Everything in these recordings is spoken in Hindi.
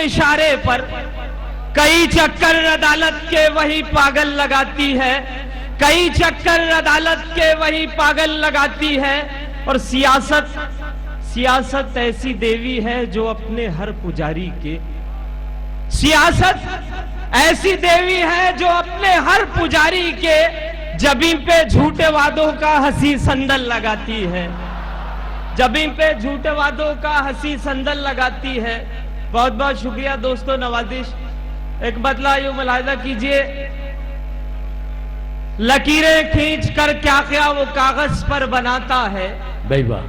इशारे पर कई चक्कर अदालत के वही पागल लगाती है, कई चक्कर अदालत के वही पागल लगाती है। और सियासत ऐसी देवी है जो अपने हर पुजारी के, सियासत ऐसी देवी है जो अपने हर पुजारी के जबीं पे झूठे वादों का हंसी संदल लगाती है, जबीं पे झूठे वादों का हंसी संदल लगाती है। बहुत बहुत शुक्रिया दोस्तों, नवाजिश। एक बदला यूं मुलाहिजा कीजिए, लकीरें खींच कर क्या क्या वो कागज पर बनाता है, भाई वाह।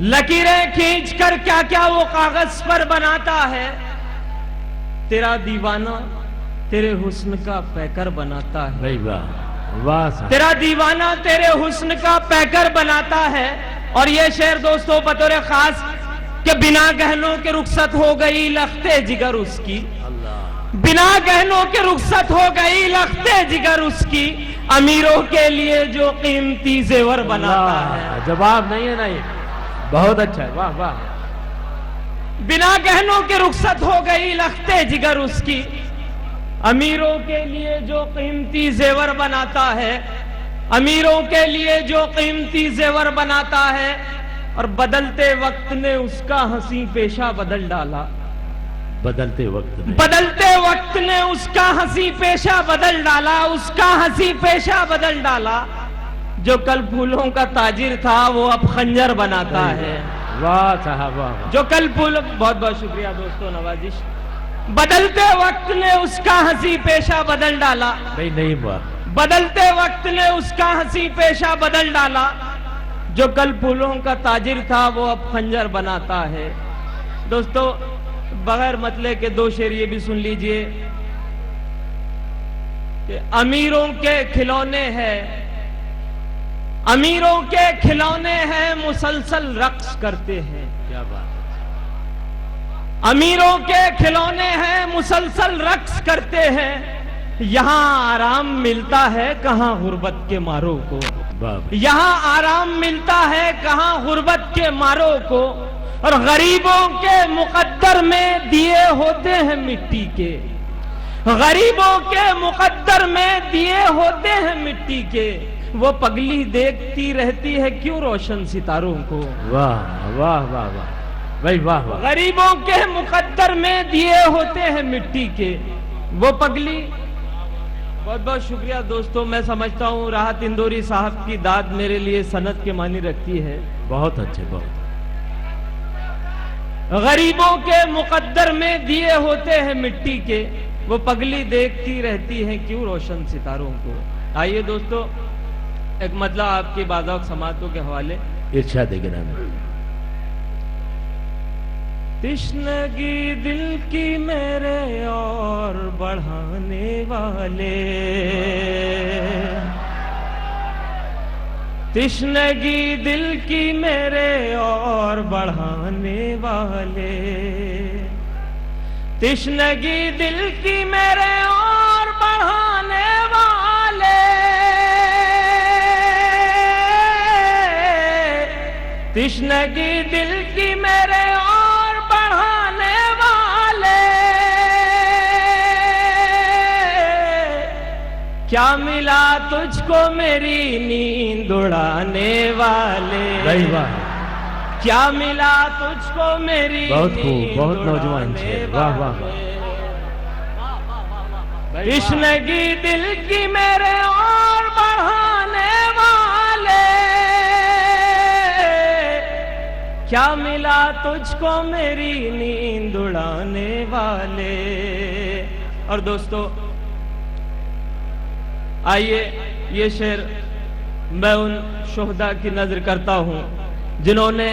लकीरें खींच कर क्या क्या वो कागज पर बनाता है। तेरा दीवाना तेरे हुस्न का पैकर बनाता है, भाई वाह वाह साहब। तेरा दीवाना तेरे हुस्न का पैकर बनाता है। और ये शेर दोस्तों बतौर खास कि बिना गहनों के रुखसत हो गई लखते जिगर उसकी, बिना गहनों के रुखसत हो गई लखते जिगर उसकी, अमीरों के लिए जो कीमती जेवर बनाता है। जवाब नहीं है ना ये, बहुत अच्छा है, वाह वाह। बिना गहनों के रुखसत हो गई लखते जिगर उसकी, अमीरों के लिए जो कीमती जेवर बनाता है, अमीरों के लिए जो कीमती जेवर बनाता है। और बदलते वक्त ने उसका हंसी पेशा बदल डाला, बदलते वक्त ने उसका हंसी पेशा बदल डाला, उसका हंसी पेशा बदल डाला। जो कल फूलों का ताजिर था वो अब खंजर बनाता है, वाह साहब वाह। जो कल फूल, बहुत बहुत शुक्रिया दोस्तों, नवाजिश। बदलते वक्त ने उसका हंसी पेशा बदल डाला, नहीं वाह। बदलते वक्त ने उसका हंसी पेशा बदल डाला। जो कल फूलों का ताजिर था वो अब खंजर बनाता है। दोस्तों बगैर मतले के दो शेर ये भी सुन लीजिए कि अमीरों के खिलौने हैं, अमीरों के खिलौने हैं मुसलसल रक्स करते हैं। क्या बात। अमीरों के खिलौने हैं मुसलसल रक्स करते हैं। यहां आराम मिलता है कहां गुर्बत के मारों को, यहां आराम मिलता है कहां गुर्बत के मारों को। और गरीबों के मुकद्दर में दिए होते हैं मिट्टी के, गरीबों के मुकद्दर में दिए होते हैं मिट्टी के। वो पगली देखती रहती है क्यों रोशन सितारों को, वाह वाह वाह वाह भाई वाह वाह। गरीबों के मुकद्दर में दिए होते हैं मिट्टी के वो पगली। बहुत बहुत शुक्रिया दोस्तों। मैं समझता हूँ राहत इंदौरी साहब की दाद मेरे लिए सनद के मानी रखती है। बहुत अच्छे, बहुत। गरीबों के मुकद्दर में दिए होते हैं मिट्टी के, वो पगली देखती रहती है क्यों रोशन सितारों को। आइए दोस्तों एक मतलब आपकी बाज़ाक समातों के हवाले इरशाद गिरामी। तिश्नगी दिल की मेरे और बढ़ाने वाले, तिश्नगी दिल की मेरे और बढ़ाने वाले, तिश्नगी दिल की मेरे और बढ़ाने वाले, तिश्नगी दिल की मेरे और बढ़ाने वाले। क्या मिला तुझको मेरी नींद उड़ाने वाले, भाई वाह। क्या मिला तुझको मेरी, बहुत खूब, बहुत नौजवान शेर, वाह वाह। तिश्नगी दिल की मेरे और बढ़ाने वाले, क्या मिला तुझको मेरी नींद उड़ाने वाले। और दोस्तों आइए ये शेर मैं उन शोहदा की नजर करता हूं जिन्होंने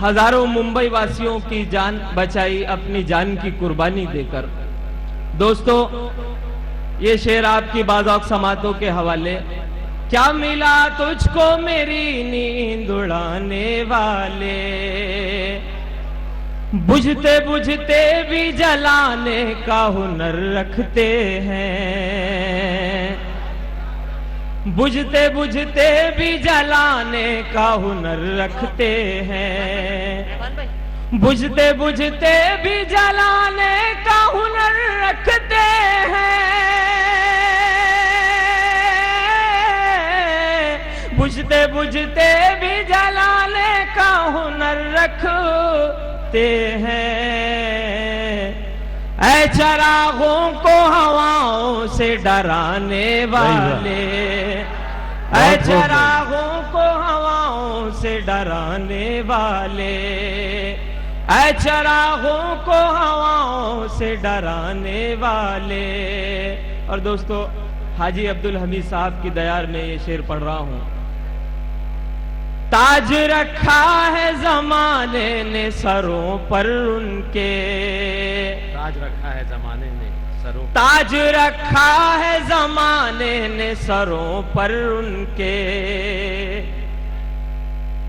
हजारों मुंबई वासियों की जान बचाई अपनी जान की कुर्बानी देकर। दोस्तों ये शेर आपकी बाज़ाक समातों के हवाले। क्या मिला तुझको मेरी नींद उड़ाने वाले, बुझते बुझते भी जलाने का हुनर रखते हैं, बुझते बुझते भी जलाने का हुनर रखते हैं। बुझते बुझते भी जलाने का हुनर रखते हैं, बुझते बुझते भी जलाने का हुनर रखते हैं। ऐ चरागों को हवाओं से डराने वाले, ऐ चरागों को हवाओं से डराने वाले, ऐ चरागों को हवाओं से डराने वाले। और दोस्तों, हाजी अब्दुल हमीद साहब की दयार में ये शेर पढ़ रहा हूं। ताज रखा है जमाने ने सरों पर उनके, ताज रखा है जमाने ने सरों, ताज रखा है जमाने ने सरों पर उनके,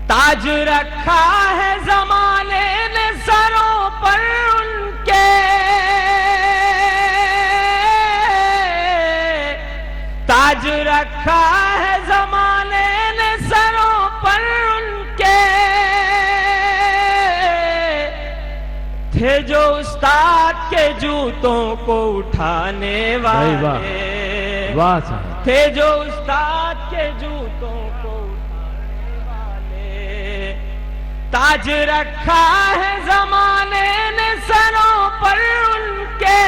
ताज रखा है जमाने ने सरों पर उनके, ताज रखा है जमाने ने सरों पर उनके। थे जो उस्ताद के जूतों को उठाने वाले, वाह साहब, थे जो उस्ताद के जूतों को उठाने वाले, ताज रखा है जमाने ने सरों पर उनके,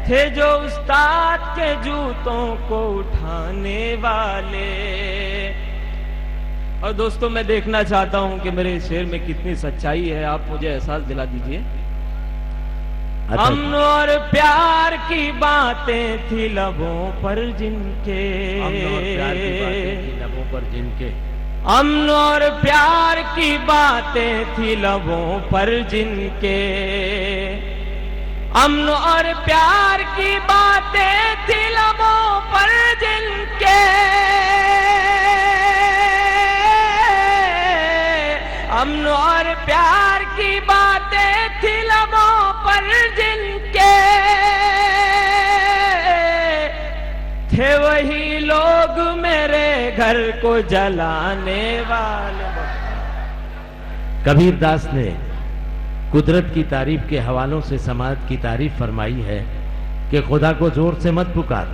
थे जो उस्ताद के जूतों को उठाने वाले। और दोस्तों, मैं देखना चाहता हूं कि मेरे शेर में कितनी सच्चाई है, आप मुझे एहसास दिला दीजिए। अमन और प्यार की बातें थी लबों पर जिनके, अमन और प्यार की बातें थी लबों पर जिनके, अमन और प्यार की बातें थी लबों पर जिनके, अमन और प्यार की बातें थी लबों पर जिनके, अमन और प्यार की बातें थी लबों पर जिनके, थे वही लोग मेरे घर को जलाने वाले। कबीर दास ने कुदरत की तारीफ के हवालों से समाज की तारीफ फरमाई है कि खुदा को जोर से मत पुकार,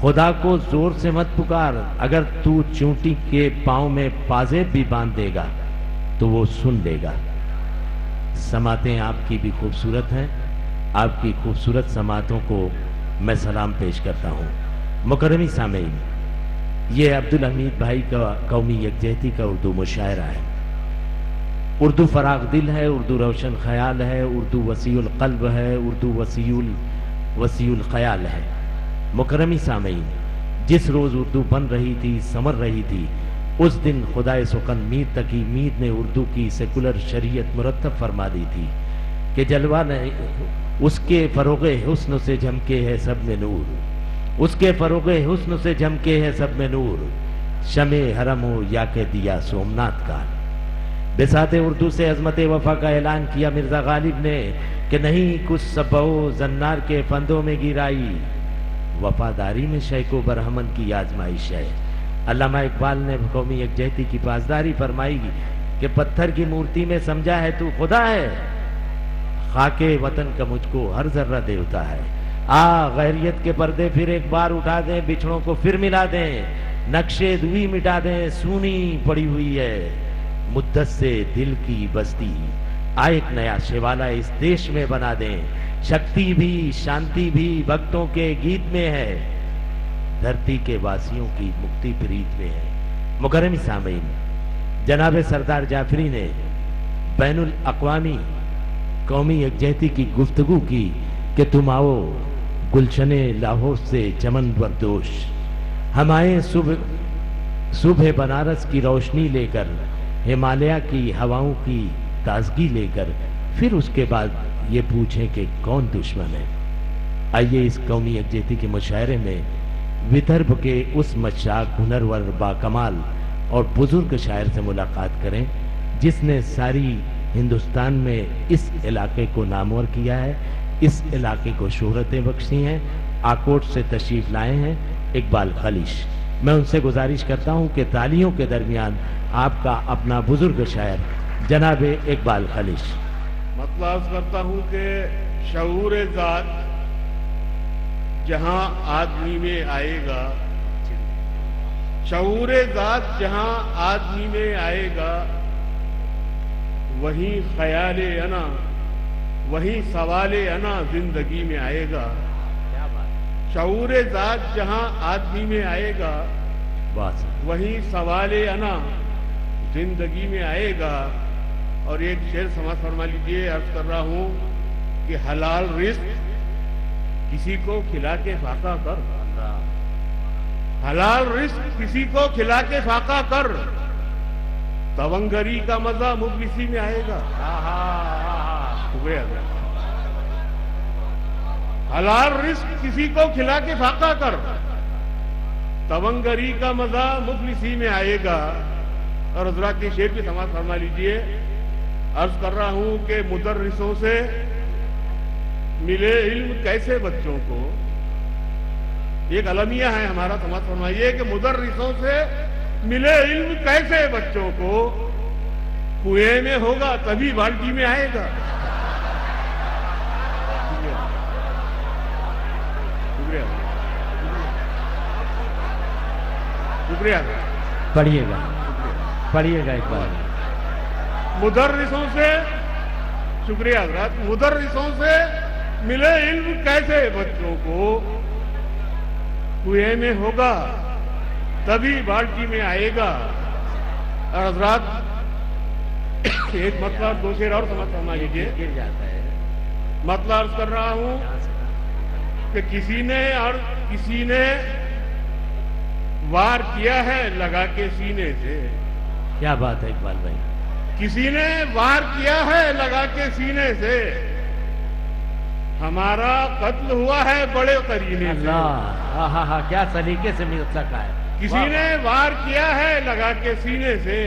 खुदा को जोर से मत पुकार, अगर तू चूंटी के पांव में पाजेब भी बांध देगा तो वो सुन लेगा। समातें आपकी भी खूबसूरत हैं, आपकी खूबसूरत समातों को मैं सलाम पेश करता हूँ। मुकर्रमी सामीन, ये अब्दुल हमीद भाई का कौमी यकजहती का उर्दू मुशायरा है। उर्दू फराग दिल है, उर्दू रोशन ख्याल है, उर्दू वसीउल क़ल्ब है, उर्दू वसीउल ख्याल है। मुकर्रमी सामीन, जिस रोज़ उर्दू बन रही थी, समर रही थी, उस दिन खुदाए सुकन मीर तकी मीर ने उर्दू की सेकुलर शरीयत मुरत्तब फरमा दी थी कि जलवा नहीं, उसके फरोगे हुस्न से झमके है सब में नूर, उसके फरोगे हुस्न से झमके है सब में नूर, शमे हरम हो या के दिया सोमनाथ का। बिसाते उर्दू से अजमत वफा का ऐलान किया मिर्जा गालिब ने कि नहीं कुछ सबो जन्नार के फंदों में गिराई, वफादारी में शैको बरहमन की आजमाइश है। अल्लामा इकबाल ने कौमी यकजहती की पासदारी फरमाई कि पत्थर की मूर्ति में समझा है तू खुदा है, खाके वतन का मुझको हर जर्रा देवता है। आ गैरियत के पर्दे फिर एक बार उठा दें, बिछड़ों को फिर मिला दें, नक्शे दुई मिटा दें, सूनी पड़ी हुई है मुद्दत से दिल की बस्ती, आ एक नया शिवाला इस देश में बना दें, शक्ति भी शांति भी भक्तों के गीत में है, धरती के वासियों की मुक्ति प्रीत में है। मुकर्रमी सामीन, जनाब सरदार जाफरी ने बैनुल अक़वामी कौमी यकजहती की गुफ्तगू की कि तुम आओ गुलशने लाहौर से चमन बरदोश, हम आए सुबह बनारस की रोशनी लेकर, हिमालय की हवाओं की ताजगी लेकर, फिर उसके बाद ये पूछें कि कौन दुश्मन है। आइए इस कौमी यकजहती के मुशायरे में विदर्भ के उस मशाक हुनरवर बाकमाल और बुजुर्ग शायर से मुलाकात करें जिसने सारी हिंदुस्तान में इस इलाके को नामवर किया है, इस इलाके को शोहरतें बख्शी हैं। आकोट से तशरीफ लाए हैं इकबाल खलीश। मैं उनसे गुजारिश करता हूं कि तालियों के दरमियान आपका अपना बुजुर्ग शायर जनाब इकबाल खलीश। मतलब अर्ज करता हूं कि शऊर ज़ात जहां आदमी में आएगा, शऊर ज़ात जहां आदमी में आएगा, वहीं ख्याले अना, वहीं सवाले अना जिंदगी में आएगा। क्या बात। शऊर ज़ात जहां आदमी में आएगा, वहीं सवाले अना जिंदगी में आएगा। और एक शेर समझ फरमा लीजिए, अर्ज कर रहा हूं कि हलाल रिस्क किसी को खिला के फाका कर, हलाल रिस्क किसी को खिला के फाका कर, तवंगरी का मजा मुफलिसी में आएगा। शुक्रिया। हलाल रिस्क किसी को खिला के फाका कर, तवंगरी का मजा मुफलिसी में आएगा। और हजरात के शेर की समाज फरमा लीजिए, अर्ज कर रहा हूं कि मुदर्रिसों से मिले इल्म कैसे बच्चों को, एक अलमिया है हमारा, समाज फरमाइए कि मुदर्रिसों से मिले इल्म कैसे बच्चों को, कुएं में होगा तभी बाल्टी में आएगा। शुक्रिया, शुक्रिया। पढ़िएगा, पढ़िएगा एक बार। मुदर्रिसों से, शुक्रिया हज़रात, मुदर्रिसों से मिले इल्म कैसे बच्चों को, कुएं में होगा तभी बाल्टी में आएगा। और हज़रात एक मतलब दो शेर और समझ फरमा लीजिए। गिर जाता है। मतलब अर्ज कर रहा हूं कि किसी ने वार किया है लगा के सीने से। क्या बात है इकबाल भाई। किसी ने वार किया है लगा के सीने से, हमारा कत्ल हुआ है बड़े करीने से। हा, क्या सलीके से मिल सका है। किसी ने वार किया है लगा के सीने से,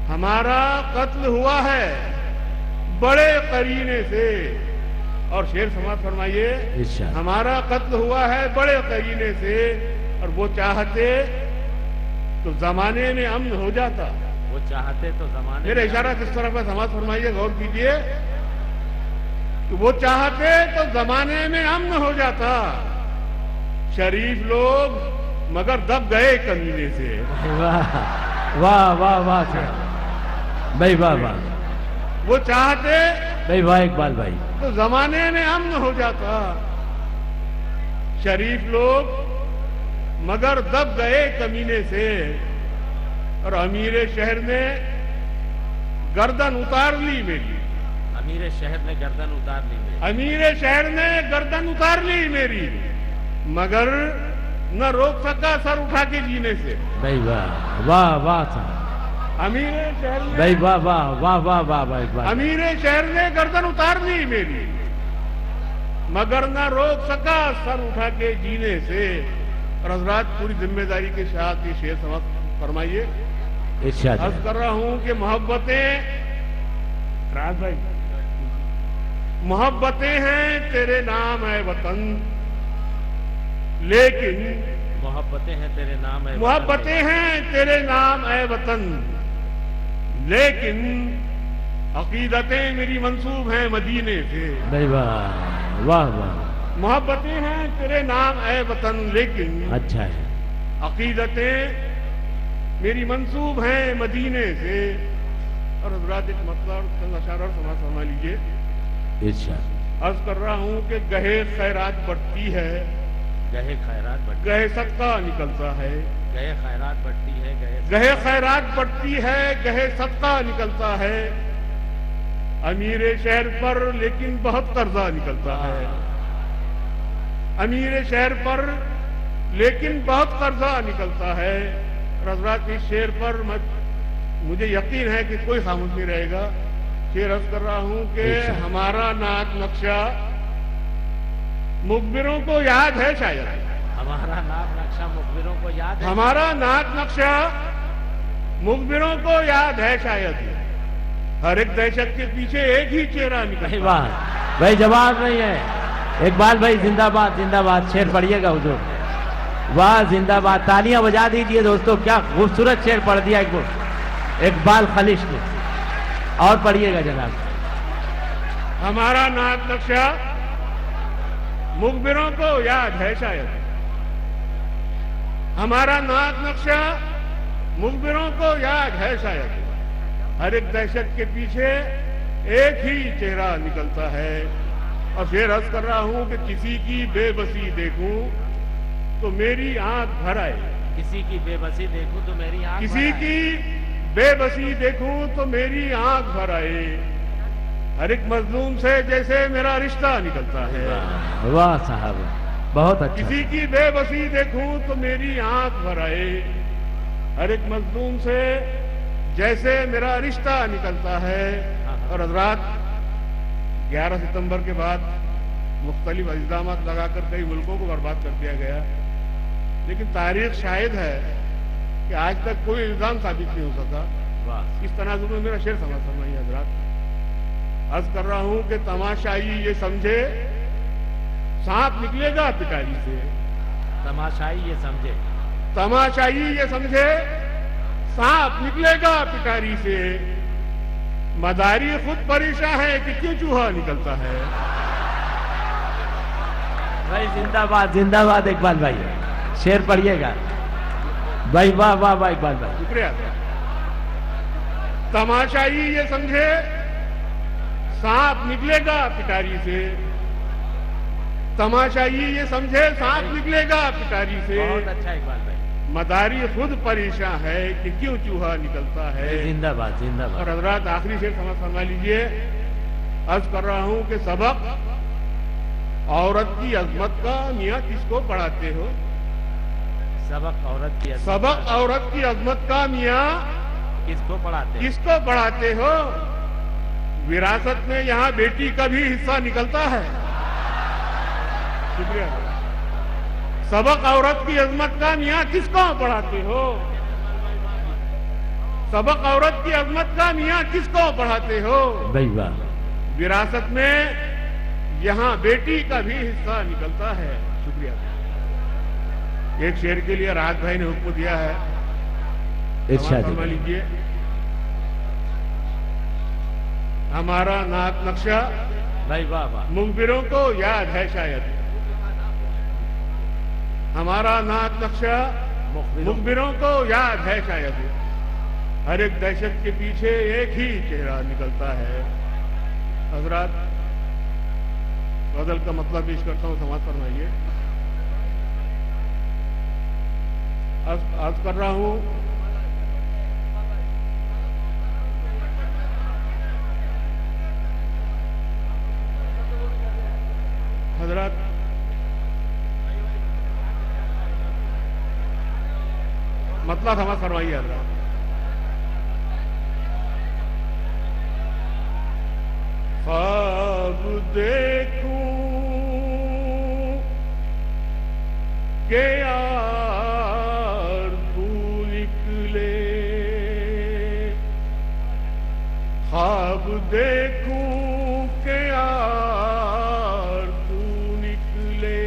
हमारा कत्ल हुआ है बड़े करीने से। और शेर समाज फरमाइए, हमारा कत्ल हुआ है बड़े करीने से, और वो चाहते तो जमाने में अमन हो जाता। वो चाहते तो जमाने, मेरा इशारा किस तरफ है समाज फरमाइए, गौर कीजिए। तो वो चाहते तो जमाने में अमन हो जाता, शरीफ लोग मगर दब गए कमीने से। वाह वाह वाह वाह भाई, वाह वाह। वो चाहते भाई, वाह इकबाल भाई, तो जमाने में अमन हो जाता, शरीफ लोग मगर दब गए कमीने से। और अमीर शहर ने गर्दन उतार ली मेरी, अमीर शहर ने गर्दन उतार ली मेरी, अमीर शहर ने गर्दन उतार ली मेरी, मगर न रोक सका सर उठा के जीने से। भाई वाह वाह वाह। अमीर शहर ने, भाई वाह वाह वाह वाह वाह वाह। अमीर शहर ने गर्दन उतार ली मेरी, मगर न रोक सका सर उठा के जीने से। और हजरात पूरी जिम्मेदारी के साथ ये शेर समझ फरमाइए। अर्ज कर रहा हूं कि मोहब्बतें, राज भाई, मोहब्बतें हैं तेरे नाम है वतन, लेकिन मोहब्बतें हैं तेरे नाम है, मोहब्बतें हैं तेरे नाम है वतन, लेकिन अकीदतें मेरी मंसूब हैं मदीने से। भाई वाह वाह वाह। मोहब्बतें हैं तेरे नाम है वतन, लेकिन अच्छा है, अकीदतें मेरी मंसूब हैं मदीने से। और हजरात एक मतलब अशारा समाज फरमा लीजिए। अर्ज कर रहा हूं कि गहे खैरात बढ़ती है, गहे खैरात बढ़ती, गहे सदका निकलता है, गहे खैरात बढ़ती है, गहे खैरात बढ़ती है, गहे सदका निकलता है। अमीर शहर पर लेकिन बहुत कर्जा निकलता है, अमीर शहर पर लेकिन बहुत कर्जा निकलता है। हजरात इस शेर पर मुझे यकीन है कि कोई खामोश नहीं रहेगा। शेर अर्ज कर रहा हूं कि हमारा नाक नक्शा मुखबिरों को याद है शायद, हमारा नाक नक्शा मुखबिरों को याद है, हमारा नाक नक्शा मुखबिरों को याद है शायद। हर एक दहशत के पीछे एक ही चेहरा निकलता। वाह भाई, जवाब नहीं है। इकबाल भाई जिंदाबाद जिंदाबाद। शेर पढ़िएगा हुजूर। वाह जिंदाबाद, तालियां बजा दीजिए दोस्तों, क्या खूबसूरत शेर पढ़ दिया इकबाल खलिश ने। और पढ़िएगा जनाब। हमारा नात नक्शा मुखबिरों को याद है शायद, हमारा नात नक्शा मुखबिरों को याद है शायद। हर एक दहशत के पीछे एक ही चेहरा निकलता है। और फिर अर्ज कर रहा हूं कि किसी की बेबसी देखूं तो मेरी आंख भर आए, किसी की बेबसी देखूं तो मेरी आंख किसी की बेबसी देखूं तो मेरी आंख भर आए। हर एक मजलूम से जैसे मेरा रिश्ता निकलता है। वाह साहब, बहुत अच्छा। किसी की बेबसी देखूं तो मेरी आंख भर आए। हर एक मजलूम से जैसे मेरा रिश्ता निकलता है। और हजरात, 11 सितंबर के बाद मुख्तलिफ इल्जाम लगाकर कई मुल्कों को बर्बाद कर दिया गया, लेकिन तारीख शाहिद है कि आज तक कोई इल्जाम साबित नहीं हो सका। वाह, इस तनाजुर में मेरा शेर समझ फरमाइए हजरात। अर्ज कर रहा हूं कि तमाशाई ये समझे सांप निकलेगा पिटारी से। तमाशाई ये समझे, तमाशाई ये समझे सांप निकलेगा पिटारी से। मदारी खुद परेशान है कि क्यों चूहा निकलता है। भाई जिंदाबाद जिंदाबाद इकबाल भाई, शेर पढ़िएगा भाई। वाह वाह वाह इकबाल भाई, शुक्रिया। तमाशाई ये समझे सांप निकलेगा पिटारी से। तमाशाई ये समझे सांप निकलेगा पिटारी से। बहुत अच्छा इकबाल भाई। मदारी खुद परेशान है कि क्यों चूहा निकलता है। जिंदाबाद और जिंदाबाद। हजरात, आखिरी शेर समझ फरमा लीजिए। अर्ज कर रहा हूं कि सबक औरत की अजमत का मियां किसको पढ़ाते हो। सबक औरत की अजमत, सबक औरत की अजमत का मियां किसको पढ़ाते हैं? किसको पढ़ाते हो। विरासत में यहाँ बेटी का भी हिस्सा निकलता है। शुक्रिया। सबक औरत की अजमत का मियां किसको पढ़ाते हो। सबक औरत की अजमत का मियां किसको पढ़ाते हो। भाई वाह, विरासत में यहाँ बेटी का भी हिस्सा निकलता है। शुक्रिया। एक शेर के लिए राहत भाई ने हुक्म दिया है, इरशाद फरमा लीजिए। हमारा नात नक्शा भाई। वाह वाह, मुखबिरों को याद है शायद। हमारा नात नक्शा मुखबिरों को याद है शायद। हर एक दहशत के पीछे एक ही चेहरा निकलता है। हजरात, गजल का मतलब पेश करता हूं, समाज फरमाइए। अर्ज कर रहा हूं, हजरात, मतलब समझ फरमाइए हजरात। ख्वाब देखूं के यार तू निकले। ख्वाब देखूं के यार तू निकले।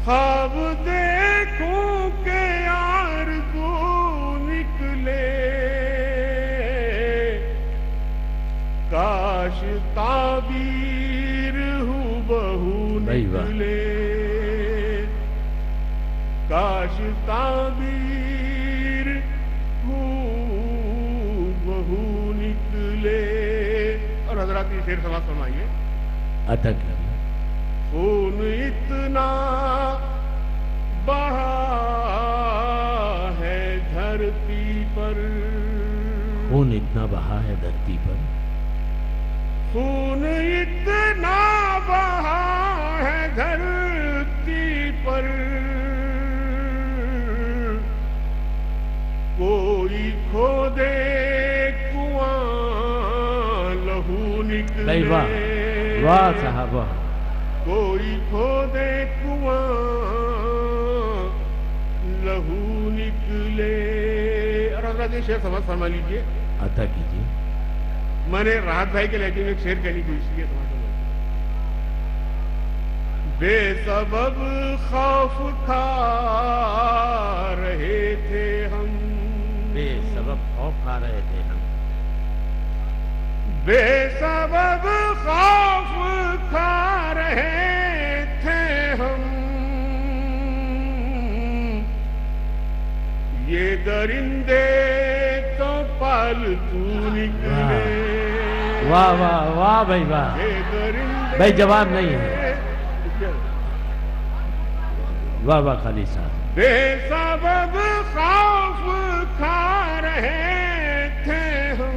ख्वाब देखूं के यार तू निकले। काश ताबीर हूबहू निकले। काश ताबीर हूबहू निकले। और हजरात, ये शेर समाज फरमाइए। अतक खून इतना बहा है धरती पर। खून इतना बहा है धरती पर। खून इतना बहा है धरती पर। कोई खो दे कुआं लहू निकले। भाई वाह वाह साहब वाह। कोई खो दे कुआं लहू निकले। और हजरत, ये शेर समझ फरमा लीजिए। अता कीजिए। मैंने राहत भाई के लहजे में एक शेर कहने की कोशिश की, बेसबब खौफ खा रहे थे हम, बेसबब खौफ खा रहे थे हम, बेसबब खौफ खा रहे थे हम, ये दरिंदे तो पालतू निकले। वाह वाह वाह भाई वाह, ये दरिंदे भाई जवाब नहीं है। वाह वाह खाली साहब। बेसबब खौफ खा रहे थे हम,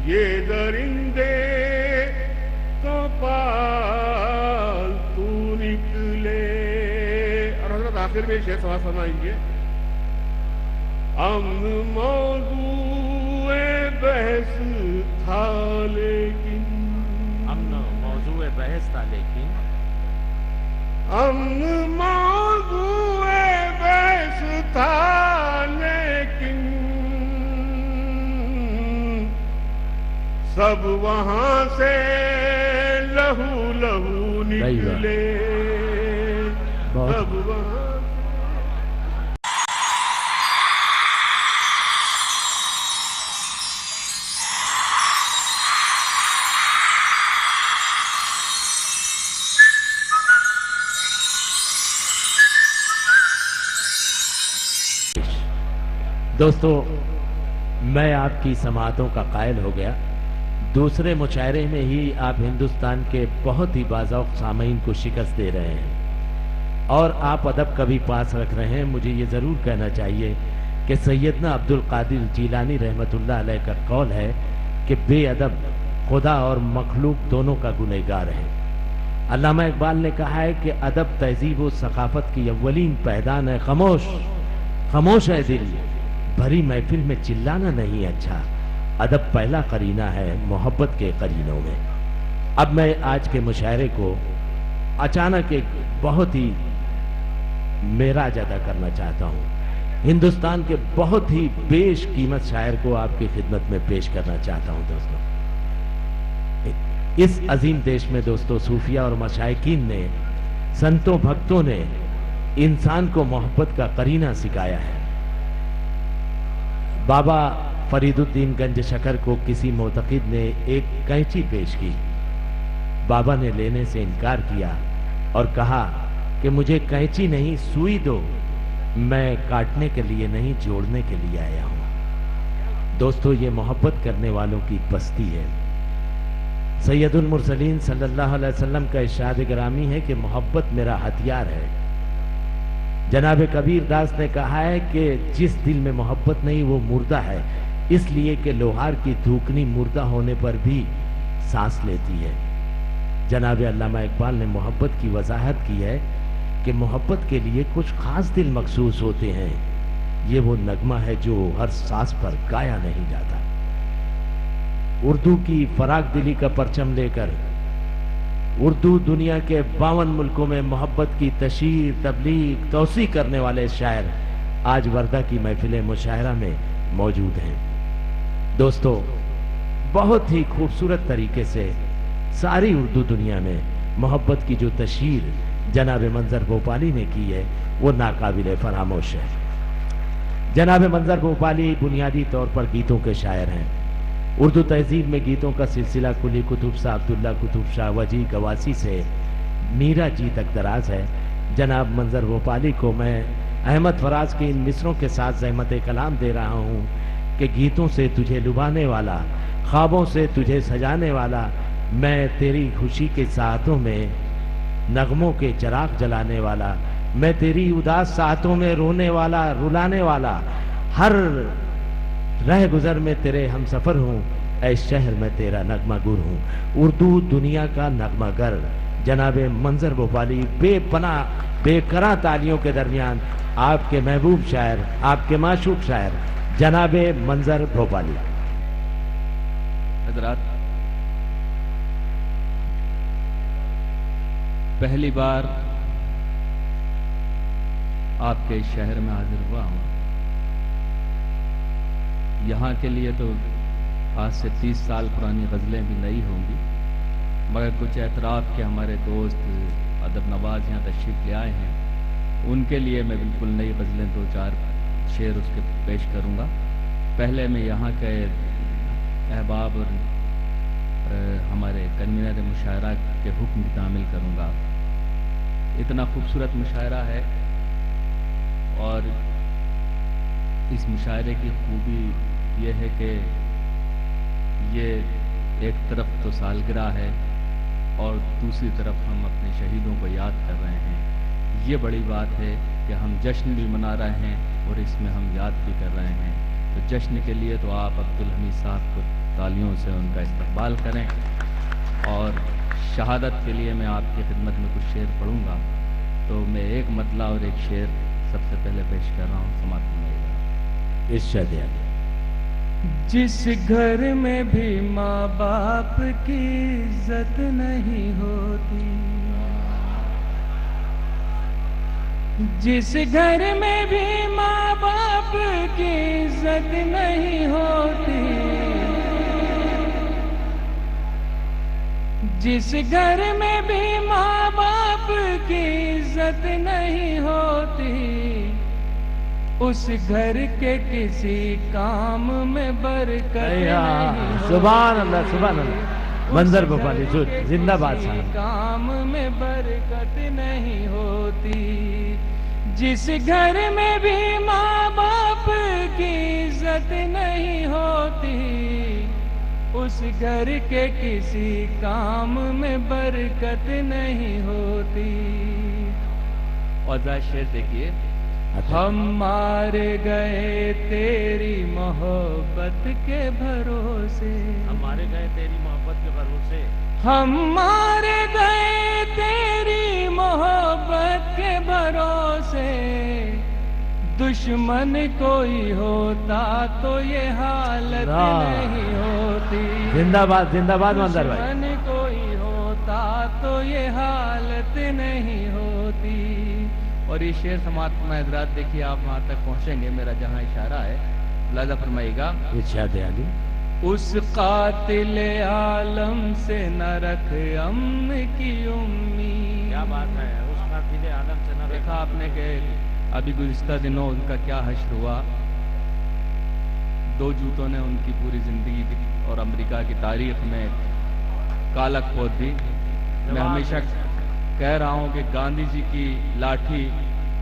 ये दरिंदे तो पालतू निकले। और हजरत आखिर में शेर समाज फरमाएंगे, अमन मौजूए बहस था लेकिन, अमन मौजूए बहस था लेकिन, अमन मौजूए बहस था लेकिन, सब वहां से लहू लहू निकले, बहुत सब वहां दोस्तों, मैं आपकी समातों का कायल हो गया। दूसरे मुशायरे में ही आप हिंदुस्तान के बहुत ही बाज़ौक़ सामीन को शिकस्त दे रहे हैं और आप अदब का भी पास रख रहे हैं। मुझे ये ज़रूर कहना चाहिए कि सैयदना अब्दुल कादिर जीलानी रहमतुल्लाह अलैह का कौल है कि बेअदब खुदा और मखलूक दोनों का गुनहगार है। अल्लामा इकबाल ने कहा है कि अदब तहजीब व सकाफत की अव्वलीन पैदान है। खामोश खामोश है दिल, भरी महफिल में चिल्लाना नहीं अच्छा। अदब पहला करीना है मोहब्बत के करीनों में। अब मैं आज के मुशायरे को अचानक एक बहुत ही मेराज अदा करना चाहता हूँ। हिंदुस्तान के बहुत ही बेश कीमत शायर को आपकी खिदमत में पेश करना चाहता हूँ। दोस्तों, इस अजीम देश में दोस्तों सूफिया और मशाइकीन ने, संतों भक्तों ने इंसान को मोहब्बत का करीना सिखाया है। बाबा फरीदुद्दीन गंज शकर को किसी मोतकिद ने एक कैंची पेश की। बाबा ने लेने से इनकार किया और कहा कि मुझे कैंची नहीं सुई दो, मैं काटने के लिए नहीं जोड़ने के लिए आया हूं। दोस्तों, ये मोहब्बत करने वालों की बस्ती है। सैयदुल मुरसलीन सल्लल्लाहु अलैहि वसल्लम का इरशाद गिरामी है कि मोहब्बत मेरा हथियार है। जनाब कबीर दास ने कहा है कि जिस दिल में मोहब्बत नहीं वो मुर्दा है, इसलिए कि लोहार की धूकनी मुर्दा होने पर भी सांस लेती है। जनाब अल्लामा इकबाल ने मोहब्बत की वजाहत की है कि मोहब्बत के लिए कुछ खास दिल मखसूस होते हैं। ये वो नगमा है जो हर सांस पर गाया नहीं जाता। उर्दू की फराग दिली का परचम लेकर उर्दू दुनिया के 52 मुल्कों में मोहब्बत की तशहीर, तबलीग, तौसी करने वाले शायर आज वर्दा की महफिल मुशायरा में मौजूद हैं। दोस्तों, बहुत ही खूबसूरत तरीके से सारी उर्दू दुनिया में मोहब्बत की जो तशहीर जनाब मंजर भोपाली ने की है वो नाकाबिल फरामोश है। जनाब मंजर भोपाली बुनियादी तौर पर गीतों के शायर हैं। उर्दू तहजीब में गीतों का सिलसिला कुली कुतुब शाह, अब्दुल्ला कुतुब शाह, वजी गवासी से मीरा जी तक दराज है। जनाब मंजर भोपाली को मैं अहमद फराज के इन मिसरों के साथ ज़हमत कलाम दे रहा हूँ कि गीतों से तुझे लुभाने वाला, ख्वाबों से तुझे सजाने वाला, मैं तेरी खुशी के साथों में नगमों के चिराग जलाने वाला, मैं तेरी उदास साथों में रोने वाला, रुलाने वाला, हर रह गुजर में तेरे हम सफर हूँ, ऐ शहर में तेरा नगमा गुर हूँ। उर्दू दुनिया का नगमा गर जनाबे मंजर भोपाली बेपना बेकरां तालियों के दरमियान आपके महबूब शायर, आपके माशूक शायर जनाबे मंजर भोपाली। हजरात, पहली बार आपके शहर में हाजिर हुआ हूं। यहाँ के लिए तो आज से 30 साल पुरानी गजलें भी नई होंगी, मगर कुछ एतराफ़ के हमारे दोस्त अदब नवाज यहाँ तशरीफ़ ले आए हैं, उनके लिए मैं बिल्कुल नई गज़लें 2-4 शेर उसके पेश करूँगा। पहले मैं यहाँ के अहबाब और हमारे कन्वीनर मुशायरा के हुक्म की तामील करूँगा। इतना खूबसूरत मुशायरा है और इस मुशायरे की खूबी ये है कि ये एक तरफ तो सालगिरह है और दूसरी तरफ हम अपने शहीदों को याद कर रहे हैं। ये बड़ी बात है कि हम जश्न भी मना रहे हैं और इसमें हम याद भी कर रहे हैं। तो जश्न के लिए तो आप अब्दुल हमीद साहब को तालियों से उनका इस्तकबाल करें और शहादत के लिए मैं आपकी खिदमत में कुछ शेर पढ़ूंगा। तो मैं एक मतला और एक शेर सबसे पहले पेश कर रहा हूँ, समाप्त होगा। इर्शाद। जिस घर में भी माँ बाप की इज्जत नहीं होती, जिस घर में भी माँ बाप की इज्जत नहीं होती, जिस घर में भी माँ बाप की इज्जत नहीं होती, उस घर के किसी काम में बरकत नहीं होती। सुभान अल्लाह, सुभान अल्लाह। मंजर भोपाली जिंदाबाद साहब। काम में बरकत नहीं होती, जिस घर में भी माँ बाप की इज्जत नहीं होती, उस घर के किसी काम में बरकत नहीं होती। और शेर देखिए, हम मार गए तेरी मोहब्बत के भरोसे, हमारे गए तेरी मोहब्बत के भरोसे, हम मार गए तेरी मोहब्बत के भरोसे, दुश्मन कोई होता तो ये हालत नहीं होती। जिंदाबाद जिंदाबाद मंजर भाई। दुश्मन कोई होता तो ये हालत नहीं होती। और ये शेर समाप्त में हजरात देखिए, आप वहां तक पहुंचेंगे, मेरा जहां इशारा है लाजा फरमाइएगा। इरशाद अली। उस कातिल आलम से न रख अम्न की उम्मीद। क्या बात है, उस कातिल आलम से न रख। देखा आपने कि अभी गुज़िश्ता दिनों उनका क्या हश्र हुआ, 2 जूतों ने उनकी पूरी जिंदगी और अमेरिका की तारीख में कालक पोत दी। मैं हमेशा कह रहा हूं कि गांधी जी की लाठी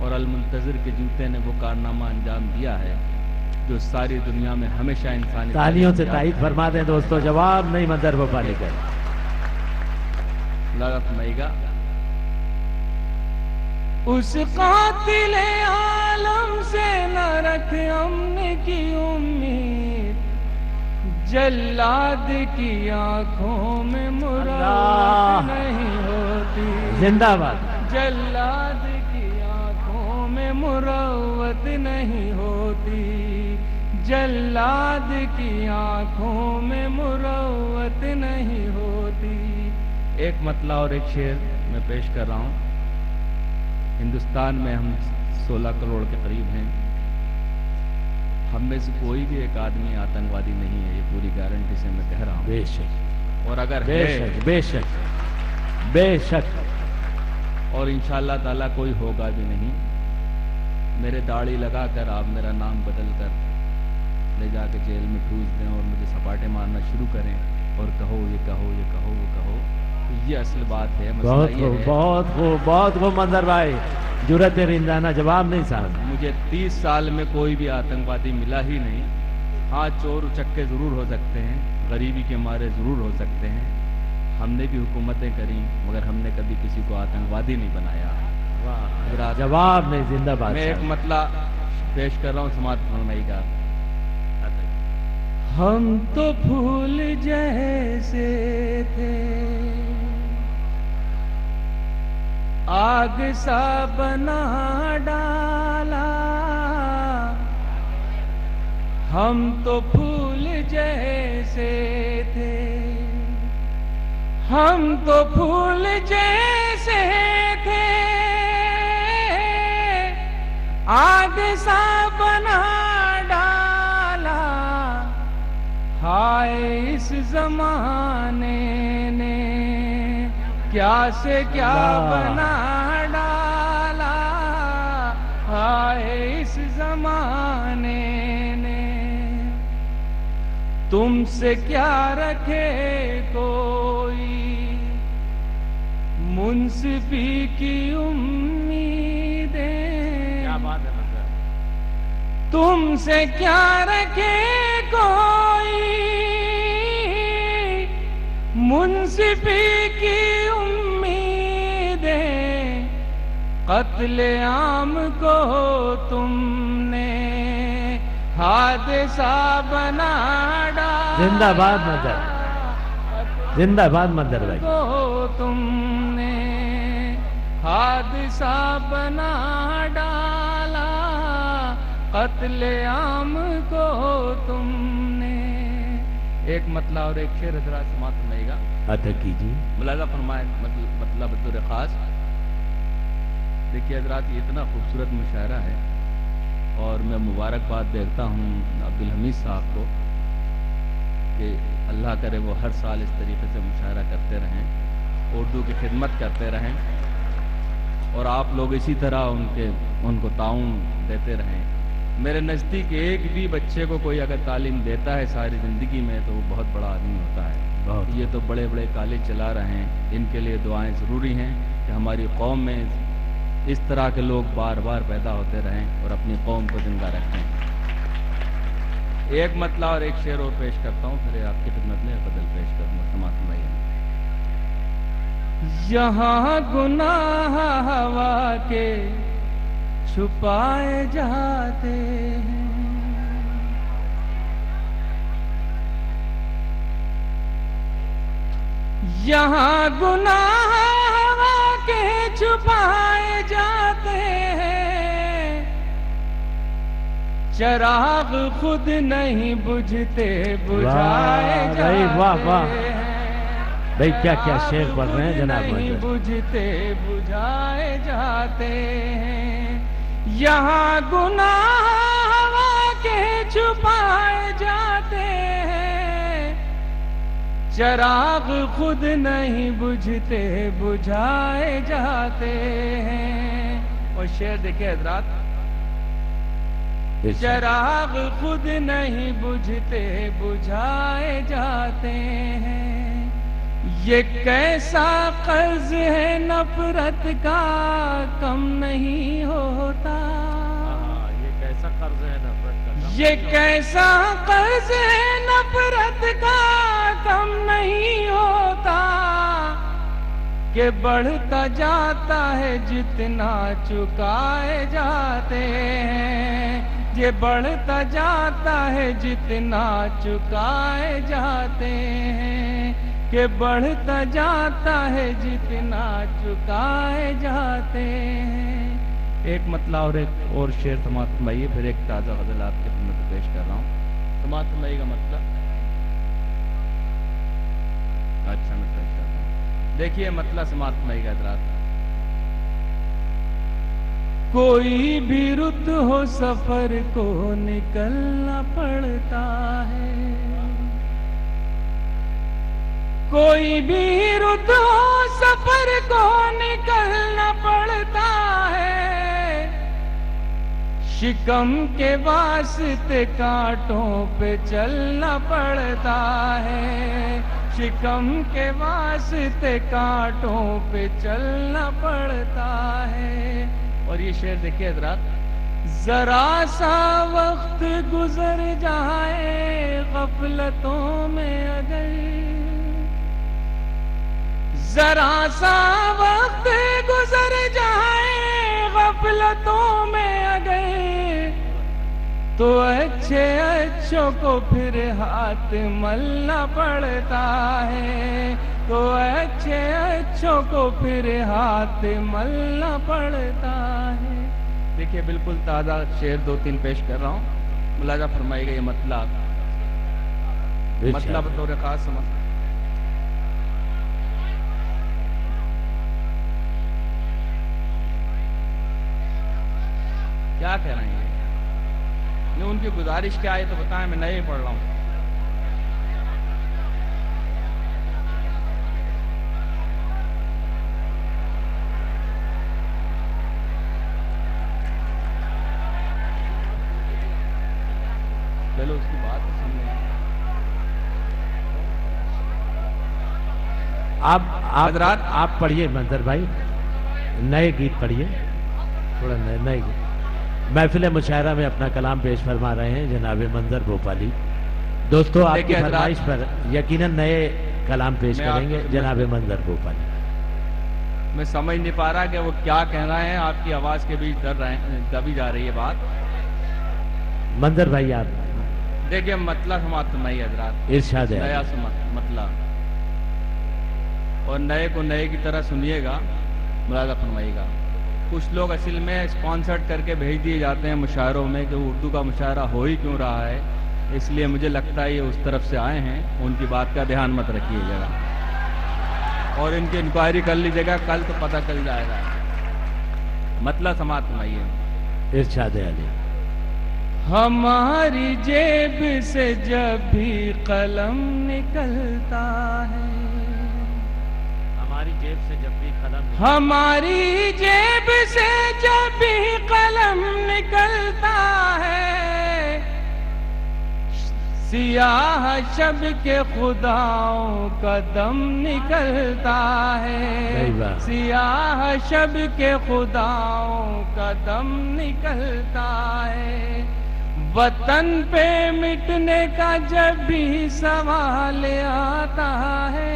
और अल-मुंतज़िर के जूते ने वो कारनामा अंजाम दिया है जो सारी दुनिया में हमेशा इंसानी। तालियों से तारीफ फरमा दें दोस्तों, जवाब नहीं मंजर भोपाली का। लागत मईगा। उस कातिल आलम से न रख अम्न की उम्मीद, जल्लाद की आंखों में मुराद नहीं होती। जिंदाबाद। जल्लाद की आंखों में मुरव्वत नहीं होती, जल्लाद की आंखों में मुरव्वत नहीं होती। एक मतला और एक शेर मैं पेश कर रहा हूं। हिंदुस्तान में हम 16 करोड़ के करीब हैं, हम में से कोई भी एक आदमी आतंकवादी नहीं है, ये पूरी गारंटी से मैं कह रहा हूं। बेशक। और अगर बेशक बेशक बेशक, और इंशाअल्लाह ताला कोई होगा भी नहीं। मेरे दाढ़ी लगाकर आप मेरा नाम बदल कर ले जाके जेल में ठूस दें और मुझे सपाटे मारना शुरू करें और कहो ये कहो ये कहो वो कहो, तो ये असल बात है। बहुत खूब बहुत खूब बहुत खूब मंजर भाई, जुरत रिंदाना जवाब नहीं साहब। मुझे 30 साल में कोई भी आतंकवादी मिला ही नहीं। हाँ, चोर उचक्के जरूर हो सकते हैं, गरीबी के मारे जरूर हो सकते हैं, हमने भी हुकूमतें करी मगर हमने कभी किसी को आतंकवादी नहीं बनाया। वाह, जवाब नहीं। जिंदाबाद। मैं एक मतला पेश कर रहा हूँ समाप्त फरमाई का। हम तो फूल जैसे थे, आग सा बना डाला, हम तो फूल जैसे थे, हम तो फूल जैसे थे, आग सा बना डाला, हाय इस जमाने ने क्या से क्या बना डाला हाय इस जमाने ने। तुमसे क्या रखे कोई मुंसिफी की उम्मीदें। क्या बात है मतलब। तुमसे क्या रखे कोई मुंसिफी की उम्मीदें। कत्ले आम को तुमने हादसा बना डाला। जिंदाबाद मदर, जिंदाबाद मदर भाई। को तुमने हादसा बना डाला। कत्ले आम को तुमने। एक मतला और एक शेर हजरात समाप्त फरमाएगा। अदा कीजिए। मुलाजा फरमाए मतलब बतौर खास। देखिए हजरात, ये इतना खूबसूरत मुशायरा है और मैं मुबारकबाद देता हूँ अब्दुल हमीद साहब को कि अल्लाह करे वो हर साल इस तरीके से मुशायरा करते रहें, उर्दू की खिदमत करते रहें और आप लोग इसी तरह उनको ताउन देते रहें। मेरे नज़दीक एक भी बच्चे को कोई अगर तालीम देता है सारी ज़िंदगी में तो वो बहुत बड़ा आदमी होता है। ये तो बड़े बड़े कॉलेज चला रहे हैं, इनके लिए दुआएं ज़रूरी हैं कि हमारी कौम में इस तरह के लोग बार बार पैदा होते रहें और अपनी कौम को जिंदा रखें। एक मतला और एक शेर और पेश करता हूँ, फिर आपकी खिदमत में बदल पेश करूँगा। समाप्त भैया। यहाँ गुनाह हवा के छुपाए जाते हैं। यहाँ गुनाह हवा के छुपाए जाते हैं। चिराग खुद नहीं बुझते बुझाए जाते हैं। वाह वाह भाई, क्या क्या शेर पढ़ रहे हैं जनाब। नहीं बुझते बुझाए जाते हैं। यहाँ गुनाह हवा के छुपाए जाते हैं। चिराग खुद नहीं बुझते बुझाए जाते हैं। और शेर देखिए हजरात। चिराग खुद नहीं बुझते बुझाए जाते हैं। ये कैसा कर्ज है नफरत का कम नहीं होता। ये कैसा कर्ज है नफरत का। ये कैसा कर्ज है नफरत का कम नहीं होता। कि बढ़ता जाता है जितना चुकाए जाते हैं। ये बढ़ता जाता है जितना चुकाए जाते हैं। कि बढ़ता जाता है जितना चुकाए जाते हैं। एक मतला और एक और शेर समाप्त फरमाइए, फिर एक ताज़ा गज़ल आपके खिदमत में पेश कर रहा हूँ। समाप्त फरमाइएगा मतलब। अच्छा मैं पेश करता हूँ। देखिए मतला समाप्त फरमाइएगा हज़रात। कोई भी रुत हो सफर को निकलना पड़ता है। कोई भी रुत हो सफर को निकलना पड़ता है। शिकम के वास्ते कांटों पे चलना पड़ता है। शिकम के वास्ते कांटों पे चलना पड़ता है। और ये शेर देखिए हजरात। जरा सा वक्त गुजर जाए गफलतों में अगर। जरा सा वक्त गुजर जाए गफलतों में अगर। तो अच्छे अच्छों को फिर हाथ मलना पड़ता है। तो अच्छे अच्छों को फिर हाथ मलना पड़ता है। देखिए बिल्कुल ताज़ा शेर 2-3 पेश कर रहा हूँ। मुलाजा फरमाइएगा ये मतलब बतौर खास समझ। क्या कह रहे हैं? नहीं, उनकी गुजारिश क्या है तो बताएं, मैं नहीं पढ़ रहा हूँ। चलो उसकी बात तो सुन लें। आप आप पढ़िए मंजर भाई, नए गीत पढ़िए, थोड़ा नए गीत। महफिल मुशायरा में अपना कलाम पेश फरमा रहे हैं जनाब मंजर भोपाली। दोस्तों आपकी देखिए हजरात, फरमाइश पर यकीनन नए कलाम पेश मैं करेंगे जनाब मंजर भोपाली। मैं समझ नहीं पा रहा कि वो क्या कह रहे हैं, आपकी आवाज के बीच दबी जा रही है बात। मंजर भाई आप देखिए मतलब समाप्त नहीं हजरात, इरशाद है। नया मतलब, और नए को नए की तरह सुनिएगा, मुलाजा फरमाइएगा। कुछ लोग असल में स्पॉन्सर्ड करके भेज दिए जाते हैं मुशायरों में कि उर्दू का मुशायरा हो ही क्यों रहा है, इसलिए मुझे लगता है ये उस तरफ से आए हैं, उनकी बात का ध्यान मत रखिएगा और इनकी इंक्वायरी कर लीजिएगा, कल तो पता चल जाएगा। मतलब समाप्त फरमाइए। इरशाद अली। हमारी जेब से जब भी कलम निकलता है, हमारी जेब से जब भी कलम, हमारी जेब से जब भी कलम निकलता है, सियाह शब के खुदाओं का दम निकलता है, सियाह शब के खुदाओं का दम निकलता है। वतन पे मिटने का जब भी सवाल आता है,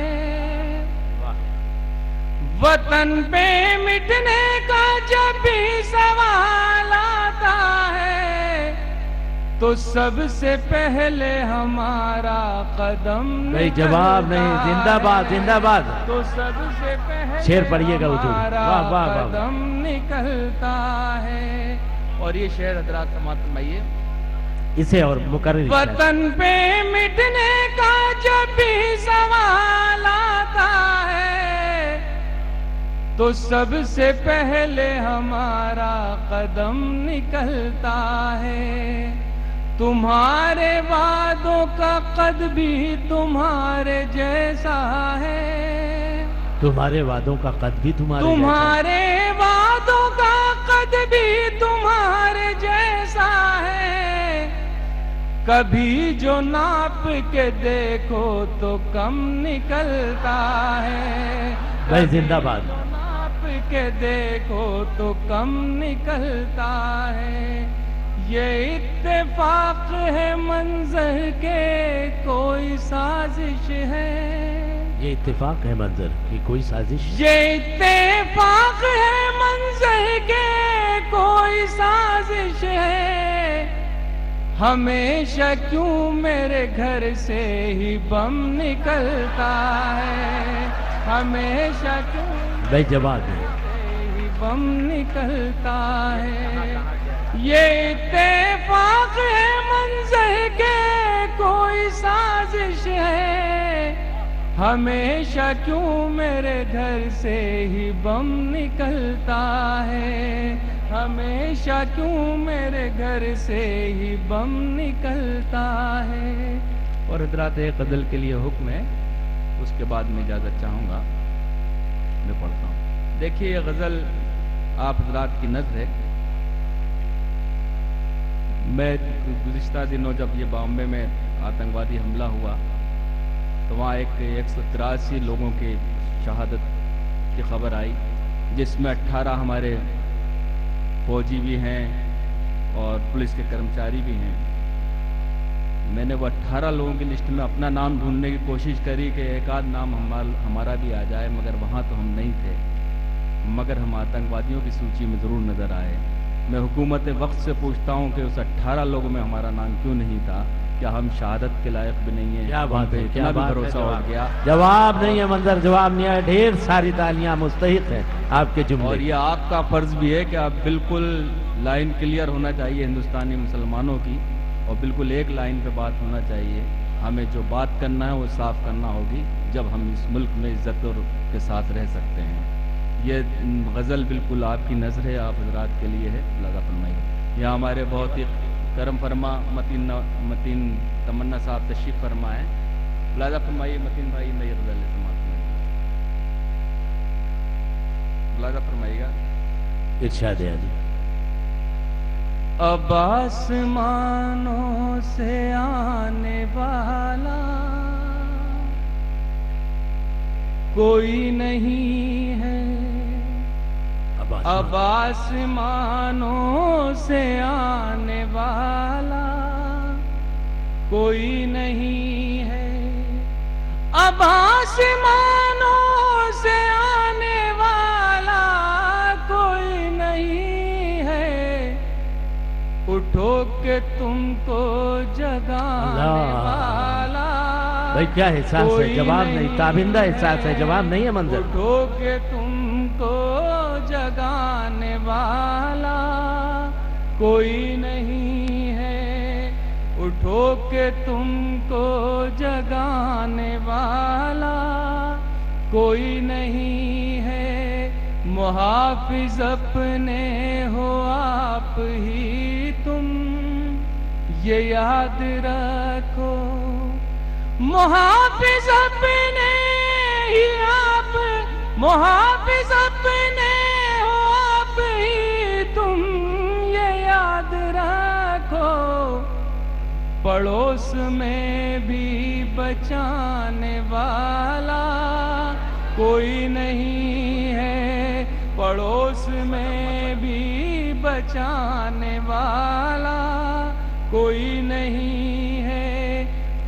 वतन पे मिटने का जब भी सवाल आता है, तो सबसे पहले हमारा कदम नहीं जवाब नहीं, जिंदाबाद जिंदाबाद। तो सबसे पहले शेर पढ़िएगा हुजूर। हमारा वाह वाह वाह। कदम निकलता है। और ये शेर हजरात समाप्त फरमाइए। इसे और मुकर्रर वतन पे मिटने का जब भी सवाल आता है, तो सबसे पहले हमारा कदम निकलता है। तुम्हारे वादों का कद भी तुम्हारे जैसा है, तुम्हारे वादों का कद भी तुम्हारे वादों का कद भी तुम्हारे जैसा है। कभी जो नाप के देखो तो कम निकलता है, भाई जिंदाबाद। नाप के देखो तो कम निकलता है। ये इत्तेफाक है मंजर के कोई साजिश है, ये इत्तेफाक है मंजर की कोई साजिश, ये इत्तेफाक है मंजर के कोई साजिश है। हमेशा क्यों मेरे घर से ही बम निकलता है, हमेशा क्यों भाई जवाब है। ही बम निकलता है। ये इत्तेफाक है मंजर के कोई साजिश है, हमेशा क्यों मेरे घर से ही बम निकलता है, हमेशा क्यों मेरे घर से ही बम निकलता है। और हजरात एक गजल के लिए हुक्म है, उसके बाद मैं इजाजत चाहूंगा, मैं पढ़ता हूँ। देखिए ये गजल आप हजरात की नज़र है। मैं गुज़िश्ता दिनों जब ये बॉम्बे में आतंकवादी हमला हुआ तो वहाँ एक 183 लोगों की शहादत की खबर आई, जिसमें 18 हमारे फौजी भी हैं और पुलिस के कर्मचारी भी हैं। मैंने वो 18 लोगों की लिस्ट में अपना नाम ढूंढने की कोशिश करी कि एक आध नाम हमारा भी आ जाए, मगर वहाँ तो हम नहीं थे, मगर हम आतंकवादियों की सूची में ज़रूर नज़र आए। मैं हुकूमत वक्त से पूछता हूँ कि उस 18 लोगों में हमारा नाम क्यों नहीं था? क्या हम शहादत के लायक भी नहीं है? क्या बात है, क्या बात है। भरोसा उठ गया। जवाब नहीं है मंजर, जवाब नहीं है। ढेर सारी तालियां मुस्तहिक है आपके जुमले। और ये आपका फर्ज भी है कि आप बिल्कुल लाइन क्लियर होना चाहिए हिंदुस्तानी मुसलमानों की, और बिल्कुल एक लाइन पे बात होना चाहिए। हमें जो बात करना है वो साफ करना होगी, जब हम इस मुल्क में इज्जत और के साथ रह सकते हैं। ये गज़ल बिल्कुल आपकी नज़र है, आप हजरात के लिए है, लगा फरमाइए। यहाँ हमारे बहुत ही करम फरमा मतीन तमन्ना साहब तशरीफ फरमा है, लाजा फरमाइए। मतीन भाई नई गज़ल समाप्त लाजा फरमाइएगा। इरशाद है जी। अब आसमानों से आने वाला कोई नहीं है, अब आसमानों से आने वाला कोई नहीं है, अब आसमानों से आने वाला कोई नहीं है, उठो के तुमको जगाने वाला भाई क्या एहसास है, जवाब नहीं, ताबिंदा एहसास है, जवाब नहीं है मंजर। उठो के तुमको जगाने वाला कोई नहीं है, उठो के तुमको जगाने वाला कोई नहीं है, मुहाफिज अपने हो आप ही तुम ये याद रखो, मुहाफिज अपने ही आप, मुहाफिज अपने हो आप ही तुम ये याद रखो, पड़ोस में भी बचाने वाला कोई नहीं है, पड़ोस में भी बचाने वाला कोई नहीं है,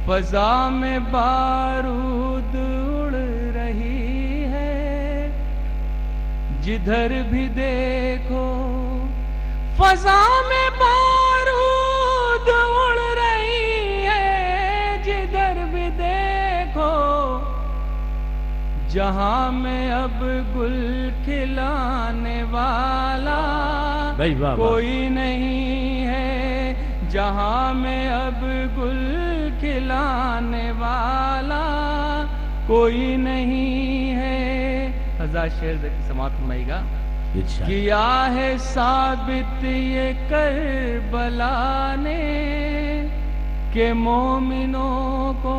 फजा में बारूद उड़ रही है, जिधर भी देखो फजा में बारूद उड़ रही है, जिधर भी देखो, जहां में अब गुल खिलाने वाला कोई नहीं है, जहां में अब गुल खिलाने वाला कोई नहीं है। हजार शेर समाप्त फरमाइएगा। किया है साबित ये करबला ने के मोमिनों को,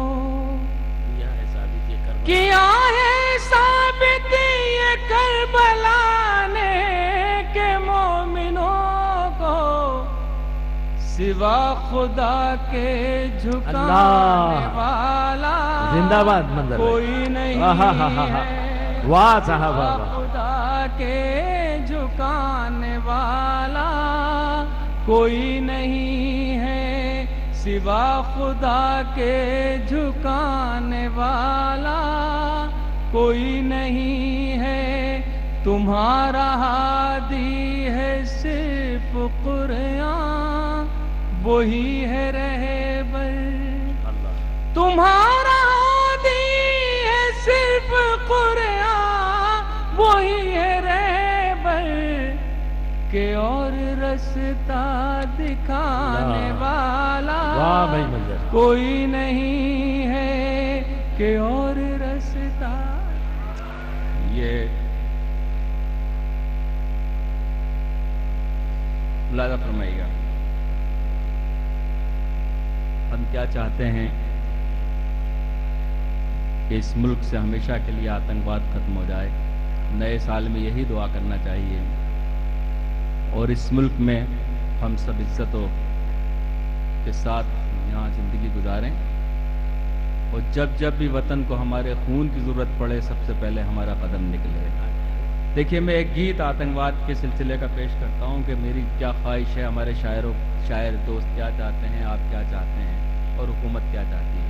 किया है साबित ये करबला ने के मोमिनों को, सिवा खुदा के झुकाने वाला जिंदाबाद मंदिर कोई नहीं है, वाह साहब, खुदा के झुकाने वाला कोई नहीं है, सिवा खुदा के झुकाने वाला कोई नहीं है, तुम्हारा हादी है सिर्फ कुरान, वही है रहबर, तुम्हारा हादी है सिर्फ कुरान, वही है रहबर, के और रास्ता दिखाने वाला कोई नहीं है, के और रास्ता। ये मुलाजा फरमाइएगा। हम क्या चाहते हैं कि इस मुल्क से हमेशा के लिए आतंकवाद खत्म हो जाए, नए साल में यही दुआ करना चाहिए, और इस मुल्क में हम सब इज्जतों के साथ यहाँ जिंदगी गुजारें, और जब जब भी वतन को हमारे खून की ज़रूरत पड़े सबसे पहले हमारा कदम निकले। देखिए, मैं एक गीत आतंकवाद के सिलसिले का पेश करता हूँ कि मेरी क्या ख्वाहिश है, हमारे शायर दोस्त क्या चाहते हैं, आप क्या चाहते हैं, और हुकूमत क्या चाहती है।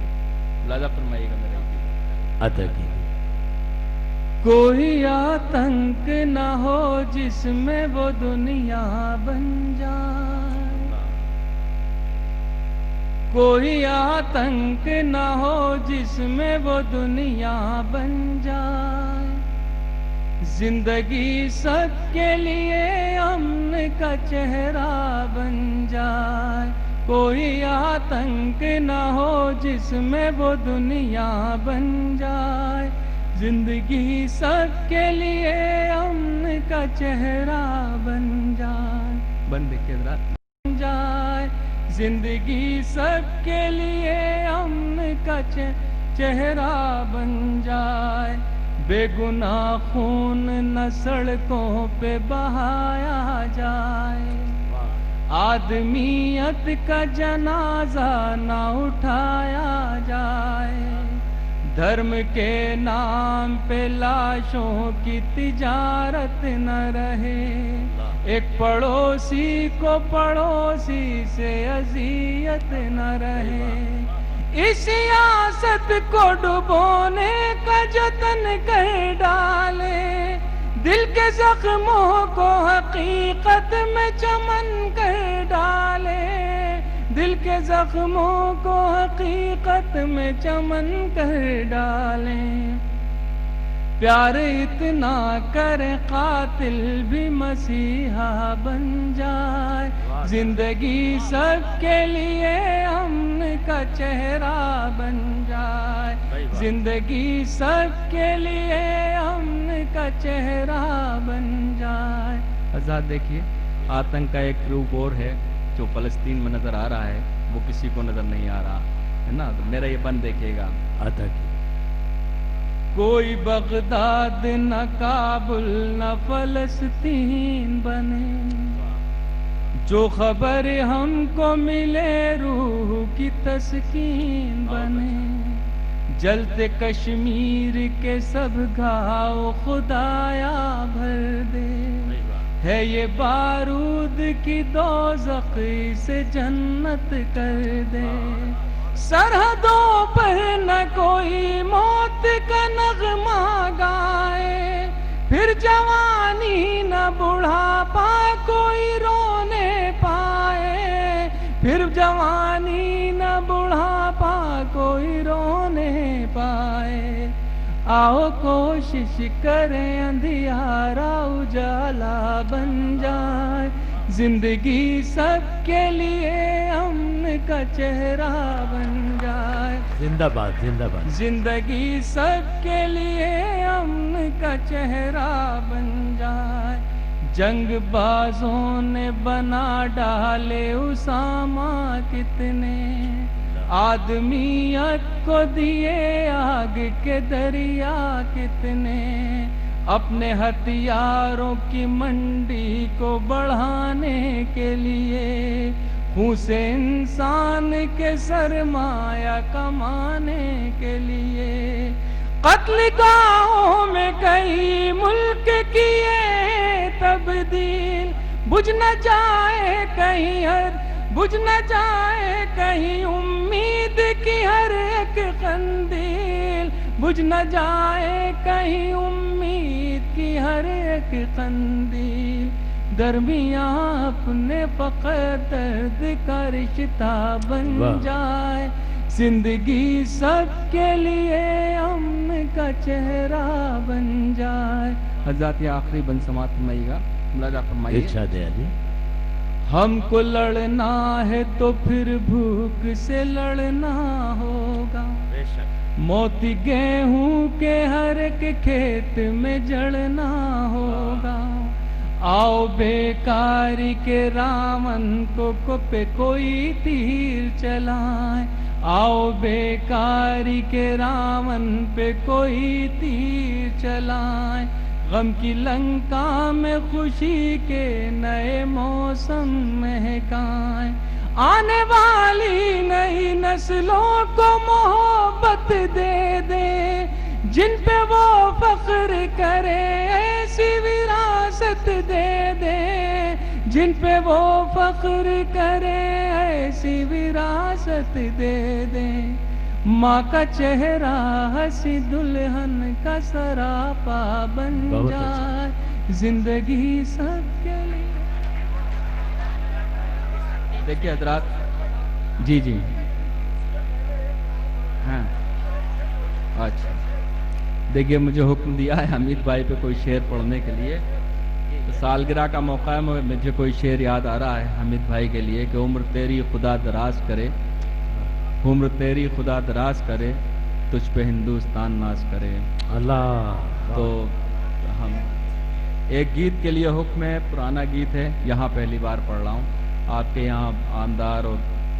मुलाजा फरमाइएगा मेरा गीत। कोई आतंक न हो जिसमें वो दुनिया बन जाए, कोई आतंक न हो जिसमें वो दुनिया बन जाए, जिंदगी सबके लिए अमन का चेहरा बन जाए, कोई आतंक न हो जिसमें वो दुनिया बन जाए, जिंदगी सबके लिए अमन का चेहरा बन जाए, बन जाए, जिंदगी सबके लिए अमन का चेहरा बन जाए, बेगुनाह खून न सड़कों पे बहाया जाए, आदमियत का जनाजा ना उठाया जाए, धर्म के नाम पे लाशों की तिजारत न रहे, एक पड़ोसी को पड़ोसी से अजियत न रहे, इस सियासत को डुबोने का जतन कर डाले, दिल के जख्मों को हकीकत में चमन कर डाले, दिल के जख्मों को हकीकत में चमन कर डाले। प्यार इतना करे कातिल भी मसीहा बन जाए, जिंदगी सबके लिए अमन का चेहरा बन जाए, जिंदगी सबके लिए अमन का चेहरा बन जाए। आजाद देखिए, आतंक का एक रूप और है जो फलस्तीन में नजर आ रहा है, वो किसी को नजर नहीं आ रहा है ना। तो मेरा ये बन देखिएगा, आतंक कोई बगदाद न काबुल न फलस्तीन बने, जो खबर हमको मिले रूह की तस्कीन बने, जलते कश्मीर के सब घाव खुदाया भर दे, है ये बारूद की दोज़ख से जन्नत कर दे, सरहदों पर न कोई मौत का नगमा गाए, फिर जवानी न बुढ़ापा कोई रोने पाए, फिर जवानी न बुढ़ापा कोई रोने पाए। आओ कोशिश करें अंधियारा उजाला बन जाए, जिंदगी सबके लिए अमन का चेहरा बन जाए। जिंदाबाद जिंदाबाद। जिंदगी सबके लिए अमन का चेहरा बन जाए। जंगबाजों ने बना डाले उसामा कितने, आदमियत को दिए आग के दरिया कितने, अपने हथियारों की मंडी को बढ़ाने के लिए, खून से इंसान के सरमाया कमाने के लिए, कत्लगाहों में कई मुल्क किए तब्दील, बुझ न जाए कहीं बुझ न जाए कहीं उम्मीद की हर एक कंदील, बुझ न जाए कहीं उम्मीद की हर एक कंदील, दरमियां अपने फकत दर्द का रिश्ता बन जाए, जिंदगी सबके लिए अमन का चेहरा बन जाए। हज़रत ये आखिरी बंद समात फरमाइएगा, मुलाजा फरमाइए। इरशाद है अली। हमको लड़ना है तो फिर भूख से लड़ना होगा, मोती गेहूं के हर एक खेत में जड़ना होगा, आओ बेकारी के रावण को पे कोई तीर चलाए, आओ बेकारी के रावण पे कोई तीर चलाए, गम की लंका में खुशी के नए मौसम महकाए, आने वाली नई नस्लों को मोहब्बत दे दे, जिन पे वो फख्र करे ऐसी विरासत दे दे, जिन पे वो फख्र करे ऐसी विरासत दे दे, माँ का चेहरा हंसी दुल्हन का सरापा बन जाए, जिंदगी सबके लिए। देखिए हजरात, जी जी हाँ अच्छा, देखिए मुझे हुक्म दिया है हमीद भाई पे कोई शेर पढ़ने के लिए, तो सालगिरह का मौका है, मुझे कोई शेर याद आ रहा है हमीद भाई के लिए कि उम्र तेरी खुदा दराज करे, उम्र तेरी खुदा दराज करे, तुझ पे हिंदुस्तान नाज करे। अल्लाह। तो हम एक गीत के लिए हुक्म है, पुराना गीत है, यहाँ पहली बार पढ़ रहा हूँ। आपके यहाँ आमदार और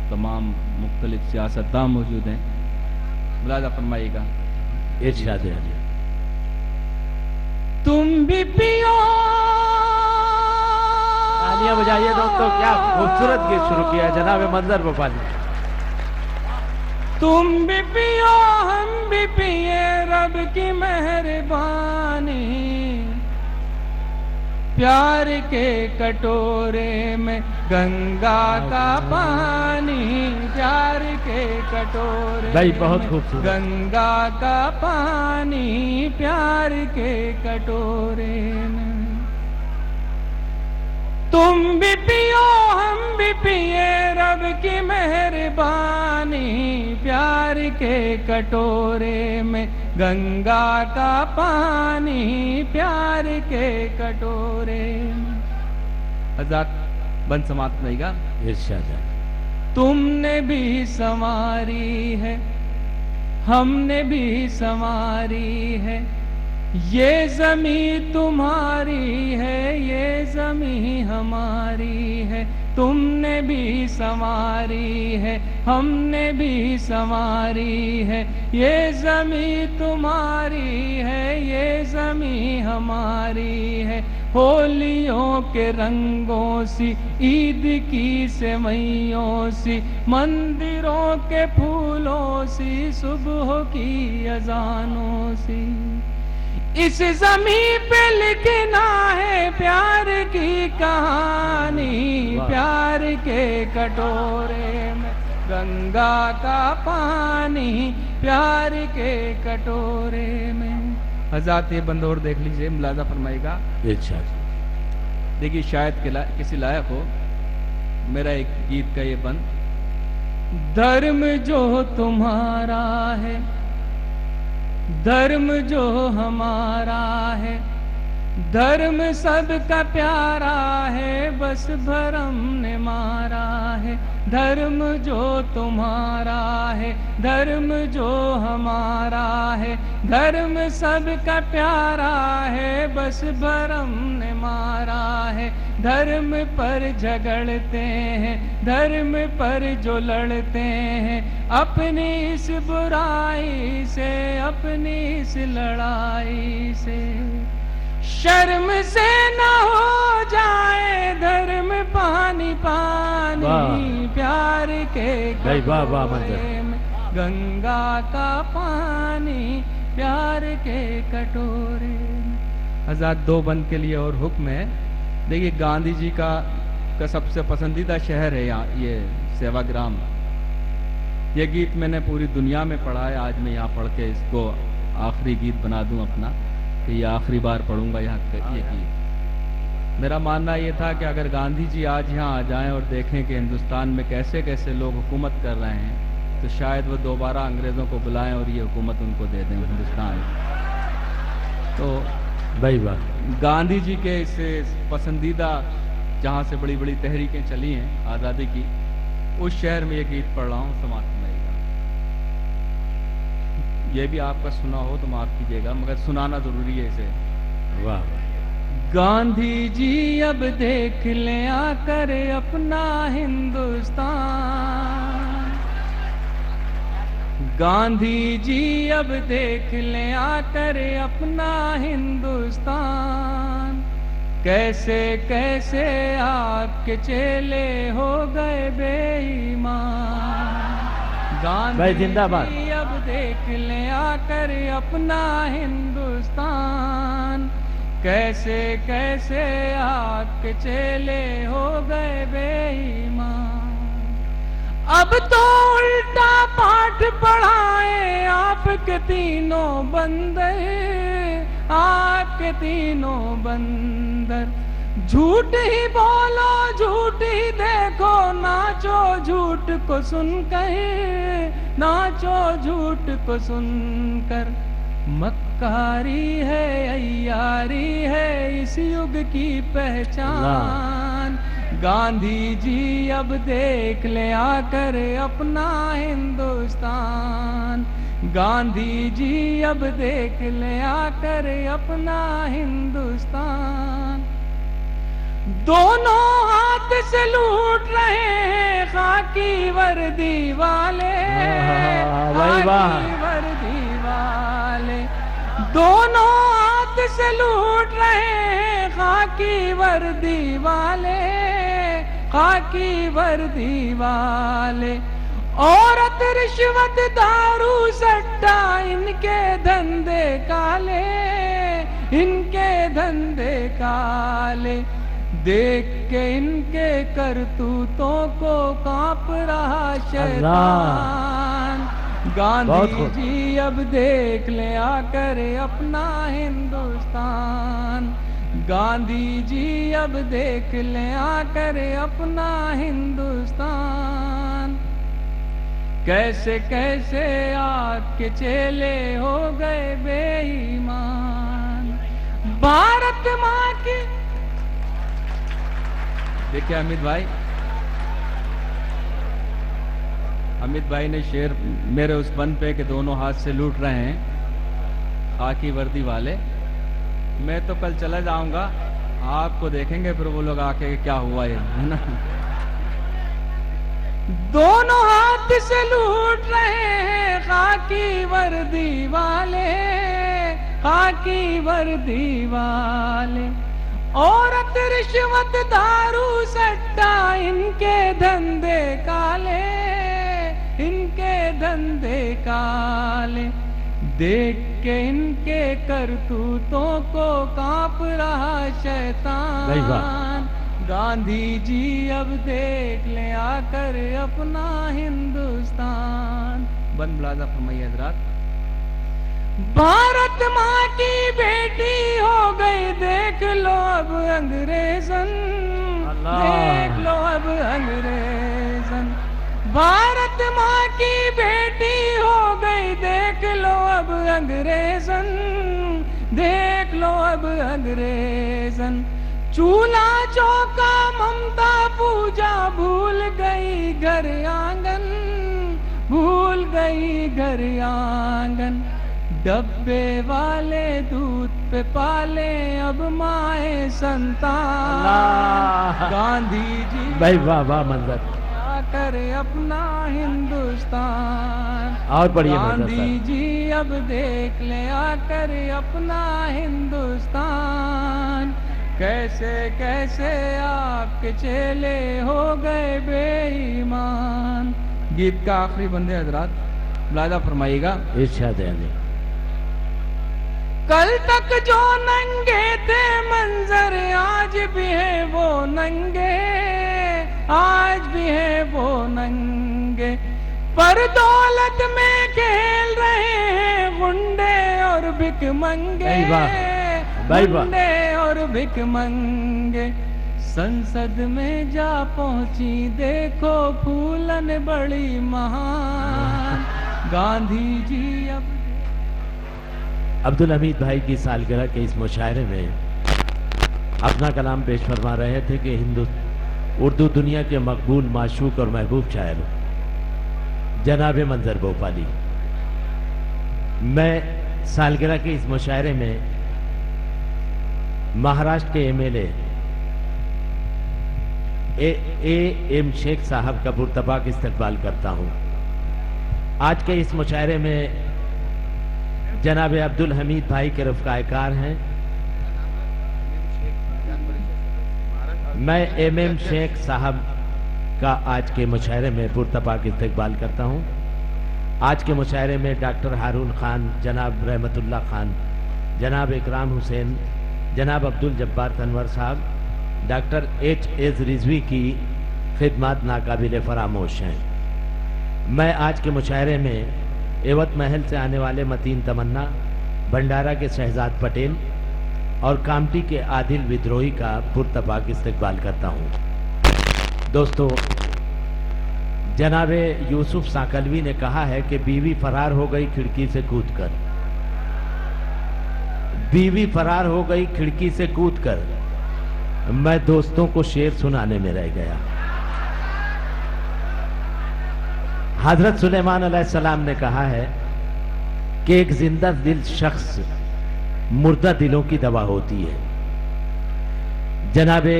तमाम मुख्तलिफ सियासतदान मौजूद हैं, मुलाजा फरमाइएगा। इरशाद है। तुम भी पियो तालियां बजाइए दोस्तों, क्या खूबसूरत गीत शुरू किया जनाब मंजर भोपाली। तुम भी पियो हम भी पिए रब की मेहरबानी, प्यार के कटोरे में गंगा का पानी, प्यार के कटोरे भाई बहुत में खूबसूरत। गंगा का पानी, प्यार के कटोरे में। तुम भी पियो हम भी पिए रब की मेहरबानी, प्यार के कटोरे में गंगा का पानी, प्यार के कटोरे में। आजाद बंद समाप्त नहीं का इरशाद। तुमने भी संवारी है हमने भी संवारी है, ये जमी तुम्हारी है ये जमी हमारी है। तुमने भी संवारी है हमने भी संवारी है, ये जमी तुम्हारी है ये जमी हमारी है। होलियों के रंगों सी ईद की सेवइयों सी, मंदिरों के फूलों सी सुबह की अजानों सी, इस जमी पे लिखना है प्यार की कहानी, प्यार के कटोरे में गंगा का पानी, प्यार के कटोरे में। हज़ात ये बंद और देख लीजिए, मुलाजा फरमाएगा। इरशाद। देखिए शायद किसी लायक हो मेरा एक गीत का ये बंद। धर्म जो तुम्हारा है धर्म जो हमारा है, धर्म सबका प्यारा है बस भरम ने मारा है। धर्म जो तुम्हारा है धर्म जो हमारा है, धर्म सबका प्यारा है बस भरम ने मारा है। धर्म पर झगड़ते हैं धर्म पर जो लड़ते हैं, अपनी इस बुराई से अपनी इस लड़ाई से, शर्म से न हो जाए धर्म पानी पानी, प्यार के कटोरे में गंगा का पानी, प्यार के कटोरे में। आजाद दो बंद के लिए और हुक्म है। देखिए गांधी जी का सबसे पसंदीदा शहर है यहाँ ये सेवाग्राम। ये गीत मैंने पूरी दुनिया में पढ़ा है, आज मैं यहाँ पढ़ के इसको आखिरी गीत बना दूं अपना, कि ये आखिरी बार पढ़ूंगा यहाँ ये गीत। मेरा मानना ये था कि अगर गांधी जी आज यहाँ आ जाएं और देखें कि हिंदुस्तान में कैसे कैसे लोग हुकूमत कर रहे हैं, तो शायद वो दोबारा अंग्रेज़ों को बुलाएं और ये हुकूमत उनको दे दें हिंदुस्तान। तो भाई वाह, गांधी जी के इस पसंदीदा जहाँ से बड़ी बड़ी तहरीकें चली हैं आज़ादी की, उस शहर में ये गीत पढ़ रहा हूँ, समाप्त रहेगा। ये भी आपका सुना हो तो माफ कीजिएगा, मगर सुनाना जरूरी है इसे। वाह। गांधी जी अब देख ले आकर अपना हिंदुस्तान, गांधी जी अब देख ले आकर अपना हिंदुस्तान, कैसे कैसे आपके चेले हो गए बेईमान। गांधी जिंदाबाद। जी अब देख ले आकर अपना हिंदुस्तान, कैसे कैसे आपके चेले हो गए बेईमान। अब तो उल्टा पाठ पढ़ाए आपके तीनों बंदर, आपके तीनों बंदर। झूठ ही बोलो झूठ ही देखो, नाचो झूठ को सुनकर, नाचो झूठ को सुनकर। मक्कारी है अय्यारी है इस युग की पहचान, गांधी जी अब देख ले आकर अपना हिंदुस्तान, गांधी जी अब देख ले आकर अपना हिंदुस्तान। दोनों हाथ से लूट रहे हैं खाकी वर्दी वाले, खाकी वर्दी वाले। दोनों हाथ से लूट रहे हैं खाकी वर्दी वाले, खाकी वर्दी वाले। औरत रिश्वत दारू सट्टा इनके धंधे काले, इनके धंधे काले। देख के इनके करतूतों को कांप रहा शैतान। गांधी जी अब देख ले आकर अपना हिंदुस्तान। गांधी जी अब देख ले आकर अपना हिंदुस्तान। कैसे कैसे आपके चेले हो गए बेईमान। भारत माँ की देखिए अमित भाई ने शेर मेरे उस बन पे के दोनों हाथ से लूट रहे हैं खाकी वर्दी वाले। मैं तो कल चला जाऊंगा, आपको देखेंगे फिर वो लोग आके क्या हुआ ये, है ना। दोनों हाथ से लूट रहे हैं खाकी वर्दी वाले, खाकी वर्दी वाले। औरत रिश्वत दारू सट्टा इनके धंधे काले, इनके धंधे काले। देख के इनके करतूतों को कांप रहा शैतान। गांधी जी अब देख ले आकर अपना हिंदुस्तान। बन मुलाजा फरमाइए हजरात। भारत माँ की बेटी हो गई देख लो अब अंग्रेजन, देख लो अब अंग्रेजन। भारत माँ की बेटी हो गई देख लो अब अंग्रेजन, देख लो अब अंग्रेजन। चूल्हा चौका ममता पूजा भूल गई घर आंगन, भूल गई घर आंगन। डब्बे वाले दूध पे पाले अब माए संतान। गांधी जी भाई वाह वाह मंजर आकर अपना हिंदुस्तान। और बढ़िया गांधी जी अब देख ले आकर अपना हिंदुस्तान। कैसे कैसे आपके चेले हो गए बेईमान। गीत का आखिरी बंदे हजरात मुलाजा फरमाइएगा। इरशाद अली। कल तक जो नंगे थे मंजर आज भी है वो नंगे, आज भी है वो नंगे। पर दौलत में खेल रहे हैं गुंडे और भिखमंगे, गुंडे और भिखमंगे। संसद में जा पहुंची देखो फूलन बड़ी महान। गांधी जी अब अब्दुल हमीद भाई की सालगिरह के इस मुशायरे में अपना कलाम पेश फरमा रहे थे कि उर्दू दुनिया के मकबूल, माशूक और महबूब शायर जनाब मंजर भोपाली। मैं सालगिरह के इस मुशायरे में महाराष्ट्र के एमएलए एम शेख साहब का पुरतबाक इस्तकबाल करता हूं। आज के इस मुशायरे में जनाब अब्दुल हमीद भाई के रफ़्क़ाए-कार हैं। मैं एम शेख साहब का आज के मुशायरे में पुरतबाक इस्तकबाल करता हूं। आज के मुशायरे में डॉक्टर हारून खान, जनाब रहमतुल्लाह खान, जनाब इकराम हुसैन, जनाब अब्दुल जब्बार तनवर साहब, डॉक्टर एच रिजवी की खिदमत नाकाबिल फरामोश हैं। मैं आज के मुशायरे में एवत महल से आने वाले मतीन तमन्ना, भंडारा के शहजाद पटेल और कामटी के आदिल विद्रोही का पुरतबाक इस्तकबाल करता हूं। दोस्तों, जनाबे यूसुफ साकलवी ने कहा है कि बीवी फरार हो गई खिड़की से कूदकर, बीवी फरार हो गई खिड़की से कूदकर। मैं दोस्तों को शेर सुनाने में रह गया। हजरत सुलेमान अलैहिस्सलाम ने कहा है कि एक जिंदा दिल शख्स मुर्दा दिलों की दवा होती है। जनाबे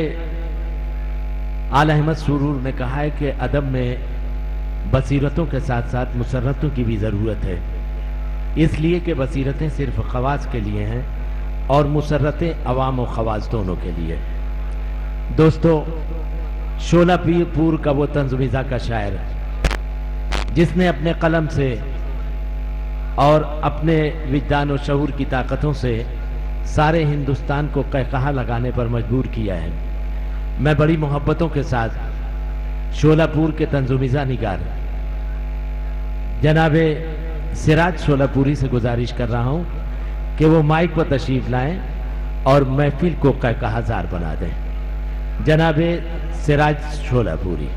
आला अहमद सुरूर ने कहा है कि अदब में बसीरतों के साथ साथ मुसर्रतों की भी ज़रूरत है, इसलिए कि बसीरतें सिर्फ खवास के लिए हैं और मुसर्रतें अवाम और खवास दोनों के लिए। दोस्तों, शोलापुर का वो तंज़-ओ-मिज़ाह का शायर जिसने अपने कलम से और अपने विज्ञान और शऊर की ताकतों से सारे हिंदुस्तान को कहकहा लगाने पर मजबूर किया है। मैं बड़ी मोहब्बतों के साथ शोलापुर के तंज़-ओ-मिज़ाह निगार जनाबे सिराज शोलापुरी से गुजारिश कर रहा हूं कि वो माइक पर तशरीफ लाएं और महफिल को कहकहाजार बना दें। जनाबे सिराज शोलापुरी।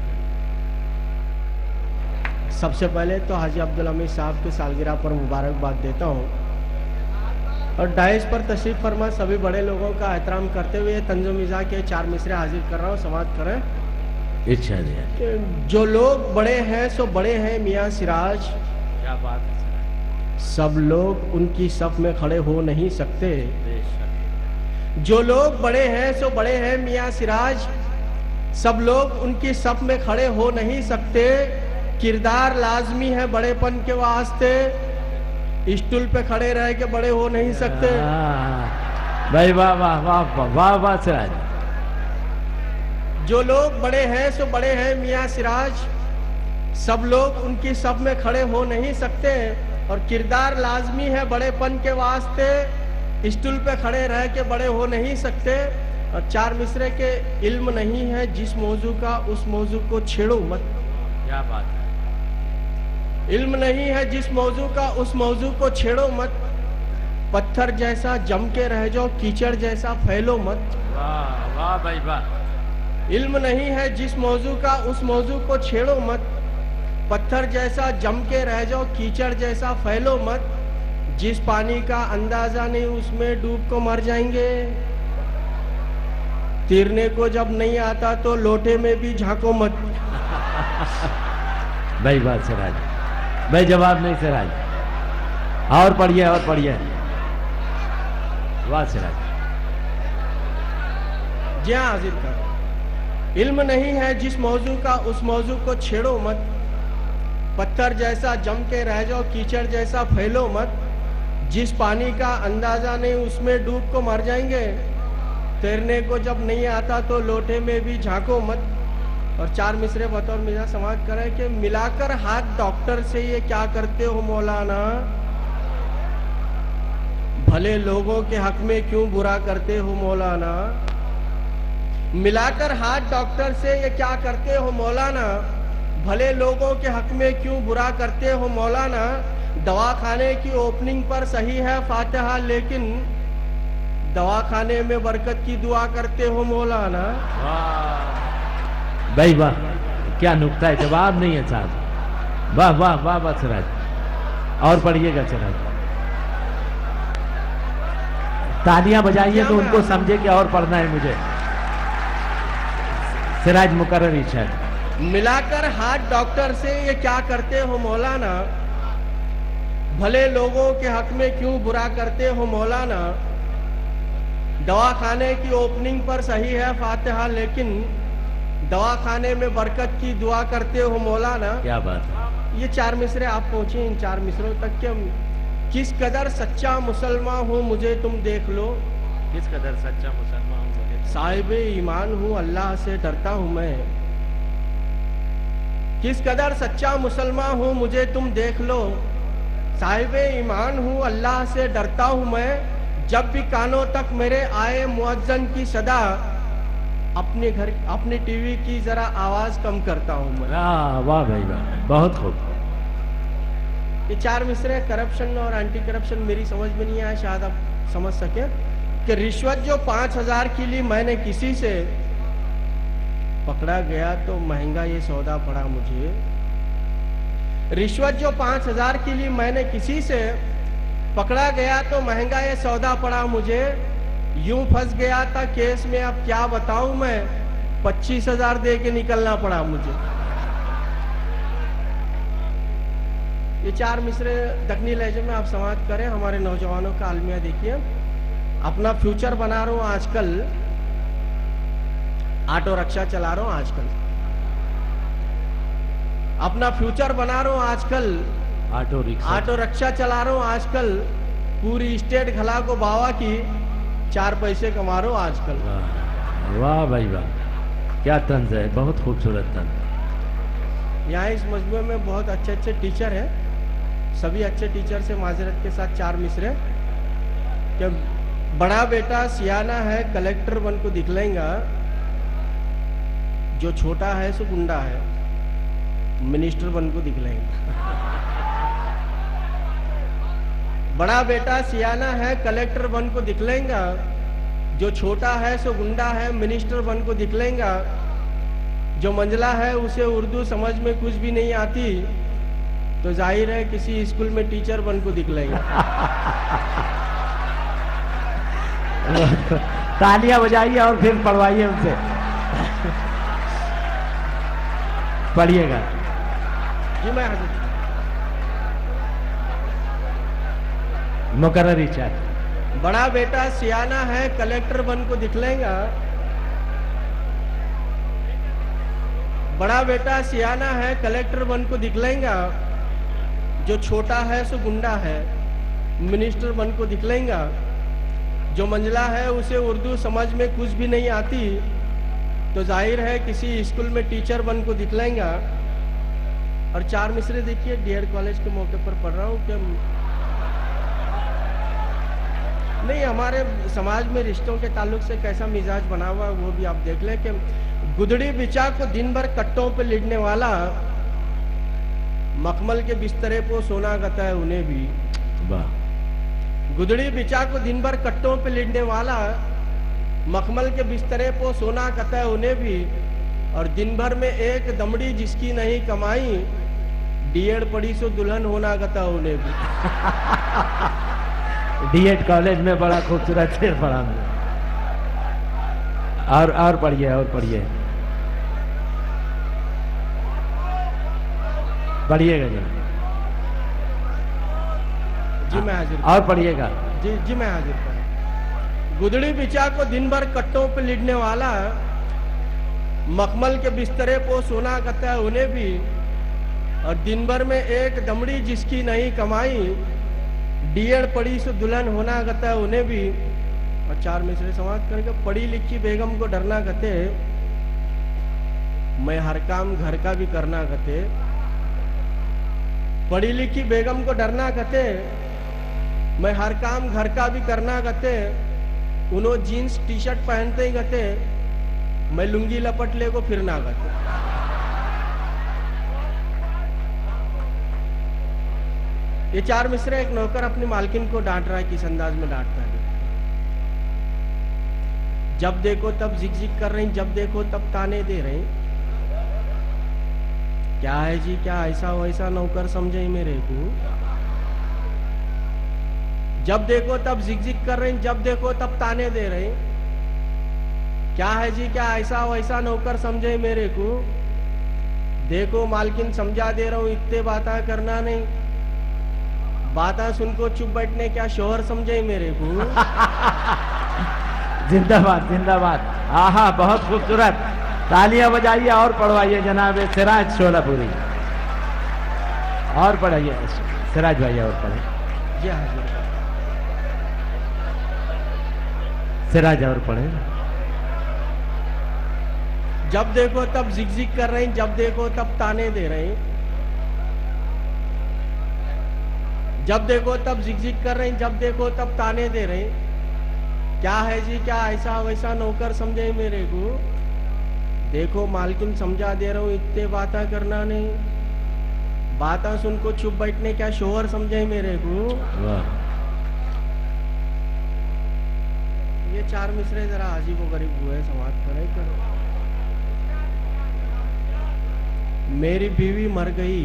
सबसे पहले तो हाजी अब्दुल हमीद साहब की सालगिरह पर मुबारकबाद देता हूँ और डाइस पर तशरीफ फरमा सभी बड़े लोगों का एहतराम करते हुए तंज़-ओ-मिज़ाह के 4 मिसरे हाजिर कर रहा हूँ। समाअत करें। इच्छा दिया। जो लोग बड़े हैं सो बड़े हैं मियाँ सिराज, क्या बात है। सब लोग उनकी सफ में खड़े हो नहीं सकते। जो लोग बड़े हैं सो बड़े हैं मियाँ सिराज, सब लोग उनकी सफ में खड़े हो नहीं सकते। किरदार लाजमी है बड़ेपन के वास्ते, स्टूल पे खड़े रह के बड़े हो नहीं सकते। भाई वाह वाह वाह वाह वाह वाह सिराज। जो लोग बड़े हैं सो बड़े हैं मियाँ सिराज, सब लोग उनकी सफ में खड़े हो नहीं सकते। और किरदार लाजमी है बड़ेपन के वास्ते, स्टूल पे खड़े रह के बड़े हो नहीं सकते। और 4 मिसरे के इल्म नहीं है जिस मौजू का उस मौजू को छेड़ो मत। क्या बात है। इल्म नहीं है जिस मौजू का उस मौजू को छेड़ो मत। पत्थर जैसा जम के रह जाओ, कीचड़ जैसा फैलो मत। वाह वाह भाई वाह। इल्म नहीं है जिस मौजू का उस मौजू को छेड़ो मत। पत्थर जैसा जम के रह जाओ, कीचड़ जैसा फैलो मत। जिस पानी का अंदाजा नहीं उसमें डूब को मर जाएंगे। तैरने को जब नहीं आता तो लोटे में भी झांको मत। भाई बात सिराज भाई, जवाब नहीं सिराज। और पढ़िए और पढ़िए। वाह सिराज। जी हाँ हाजिर कर। इल्म नहीं है जिस मौजू का उस मौजू को छेड़ो मत। पत्थर जैसा जम के रह जाओ, कीचड़ जैसा फैलो मत। जिस पानी का अंदाजा नहीं उसमें डूब को मर जाएंगे। तैरने को जब नहीं आता तो लोटे में भी झांको मत। और 4 मिसरे बतौर मिजाज समाज करें कि मिलाकर हाथ डॉक्टर से ये क्या करते हो मौलाना, भले लोगों के हक में क्यों बुरा करते हो मौलाना। मिलाकर हाथ डॉक्टर से ये क्या करते हो मौलाना, भले लोगों के हक में क्यों बुरा करते हो मौलाना। दवाखाने की ओपनिंग पर सही है फातिहा, लेकिन दवाखाने में बरकत की दुआ करते हो मौलाना। भाई वाह, क्या नुक्ता है। जवाब नहीं है साहब। वाह वाह वाह वाह सिराज। और पढ़िएगा सिराज। तालियां बजाइए तो उनको समझे कि और पढ़ना है मुझे। सिराज मुकर्रर इरशाद। मिलाकर हाथ डॉक्टर से ये क्या करते हो मौलाना, भले लोगों के हक में क्यों बुरा करते हो मौलाना। दवाखाने की ओपनिंग पर सही है फातिहा, लेकिन दवाखाने में बरकत की दुआ करते हो मौलाना। क्या बात है। ये 4 मिसरे आप पहुंचे इन 4 मिसरों तक के। किस कदर सच्चा मुसलमान हूँ मुझे तुम देख लो। किस कदर सच्चा मुसलमान हूँ। साहिब ईमान हूँ अल्लाह से डरता हूँ मैं। किस कदर सच्चा मुसलमान हूँ मुझे तुम देख लो। साहिब ईमान हूँ अल्लाह से डरता हूँ मैं। जब भी कानों तक मेरे आए मुअज्जन की सदा, अपने घर अपने टीवी की जरा आवाज कम करता हूँ मैं। वाह भाई वाह, बहुत खूब। ये 4 मिसरे करप्शन और एंटी करप्शन मेरी समझ में नहीं आया, शायद आप समझ सके। कि रिश्वत जो 5000 की ली मैंने किसी से, पकड़ा गया तो महंगा ये सौदा पड़ा मुझे। रिश्वत जो 5000 की ली मैंने किसी से, पकड़ा गया तो महंगा ये सौदा पड़ा मुझे। यूं फंस गया था केस में अब क्या बताऊं मैं, 25,000 दे के निकलना पड़ा मुझे। ये 4 मिसरे दखनी लहजे में आप समाप्त करें। हमारे नौजवानों का आलमिया देखिए। अपना फ्यूचर बना रहा हूं आजकल, ऑटो रिक्शा चला रहा हूं आजकल। अपना फ्यूचर बना रहा हूं आजकल, ऑटो रिक्शा चला रहा हूं आजकल। पूरी स्टेट घला को बावा की, 4 पैसे कमा रहा हूं आजकल। वाह भाई वाह। क्या तंज है, बहुत खूबसूरत तंज। यहाँ इस मजमूए में बहुत अच्छे अच्छे टीचर हैं, सभी अच्छे टीचर से माजरत के साथ 4 मिसरे कि बड़ा बेटा सियाना है कलेक्टर बन को दिखलाएगा, जो छोटा है सो गुंडा है मिनिस्टर बन को दिखलाएगा। बड़ा बेटा सियाना है कलेक्टर बन को दिखलाएगा, जो छोटा है सो गुंडा है मिनिस्टर बन को दिखलाएगा। जो मंझला है उसे उर्दू समझ में कुछ भी नहीं आती, तो जाहिर है किसी स्कूल में टीचर बन को दिखलाएगा। तालियां बजाइए और फिर पढ़वाइए उनसे। पढ़िएगा। जी मैं हाजिर। मुकर्रर इचार। बड़ा बेटा सियाना है कलेक्टर बन को दिखलाएगा, बड़ा बेटा सियाना है कलेक्टर बन को दिखलाएगा। जो छोटा है सो गुंडा है मिनिस्टर बन को दिखलाएगा। जो मंझला है उसे उर्दू समझ में कुछ भी नहीं आती, तो जाहिर है किसी स्कूल में टीचर बन को दिखलाएगा। और 4 मिसरे देखिए डीएड कॉलेज के मौके पर पढ़ रहा हूँ कि नहीं हमारे समाज में रिश्तों के ताल्लुक से कैसा मिजाज बना हुआ है वो भी आप देख लें कि गुदड़ी बिचा को दिन भर कट्टों पे लिटने वाला, मखमल के बिस्तरे को सोना कहता है उन्हें भी। वाह। गुदड़ी बिचा को दिन भर कट्टों पे लिटने वाला, मखमल के बिस्तरे को सोना कहता है उन्हें भी। और दिन भर में एक दमड़ी जिसकी नहीं कमाई, डीएड पढ़ी सो दुल्हन होना कहता है उन्हें भी। डीएड कॉलेज में बड़ा खूबसूरत शेर पढ़ा मैं। और पढ़िए, और पढ़िए, पढ़िएगा जी। जी मैं हाजिर। और पढ़िएगा। जी मैं हाजिर पर। गुदड़ी बिचा को दिन भर कट्टों पे लिटने वाला, मखमल के बिस्तरे को सोना कहता है उन्हें भी। और दिन भर में एक दमड़ी जिसकी नहीं कमाई, डीएड पढ़ी सो दुल्हन होना कहता है उन्हें भी। और 4 मिसरे समाप्त करके पढ़ी लिखी बेगम को डरना कहते, मैं हर काम घर का भी करना कहते। पढ़ी लिखी बेगम को डरना कहते, मैं हर काम घर का भी करना कहते। उन्हों जीन्स टी शर्ट पहनते ही कहते, मैं लुंगी लपट ले को फिरना कहते। ये 4 मिसरे एक नौकर अपनी मालकिन को डांट रहा है, किस अंदाज में डांटता है। जब देखो तब जिग कर रही, जब देखो तब ताने दे रही। क्या है जी, क्या ऐसा वैसा नौकर समझे मेरे को। जब देखो तब जिग कर रही, जब देखो तब ताने दे रही। क्या है जी, क्या ऐसा वैसा नौकर समझे मेरे को। देखो मालकिन समझा दे रहा हूं, इतने बातें करना नहीं। बातें सुनको चुप बैठने, क्या शोहर समझे मेरे को। जिंदाबाद, जिंदाबाद। आहा, बहुत खूबसूरत। तालियां बजाइए और पढ़वाइए जनाब सिराज शोलापुरी। और पढ़ाइए सिराज भाई, और पढ़े। जी हाँ, सिराज और पढ़े। जब देखो तब जिग कर रही, जब देखो तब ताने दे रही। जब देखो तब जिग कर रही, जब देखो तब ताने दे रही। क्या है जी, क्या ऐसा वैसा नौकर समझे मेरे को। देखो मालकिन समझा दे रहा हूं, इतने बातें करना नहीं। बातें सुनको चुप बैठने, क्या शोहर समझे मेरे को। वाह। ये 4 मिसरे जरा अजीबो गरीब हुए, समाज करे कर। मेरी बीवी मर गई,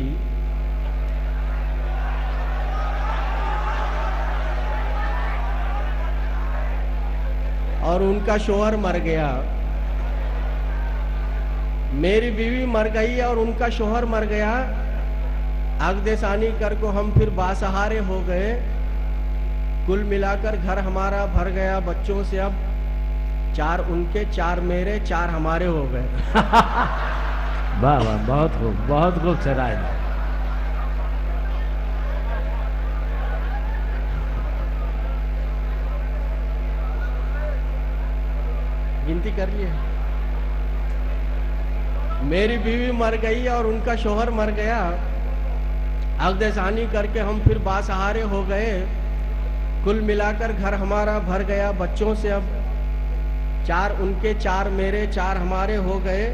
और उनका शोहर मर गया। मेरी बीवी मर गई और उनका शोहर मर गया। अगदेसानी कर को हम फिर बासहारे हो गए। कुल मिलाकर घर हमारा भर गया बच्चों से। अब 4 उनके, 4 मेरे, 4 हमारे हो गए। वाह वाह, बहुत खूब, बहुत खूब सिराज। गिनती कर लिए। मेरी बीवी मर गई और उनका शोहर मर गया। अगदेसानी करके हम फिर बासहारे हो गए। कुल मिलाकर घर हमारा भर गया बच्चों से। अब 4 उनके 4 मेरे 4 हमारे हो गए।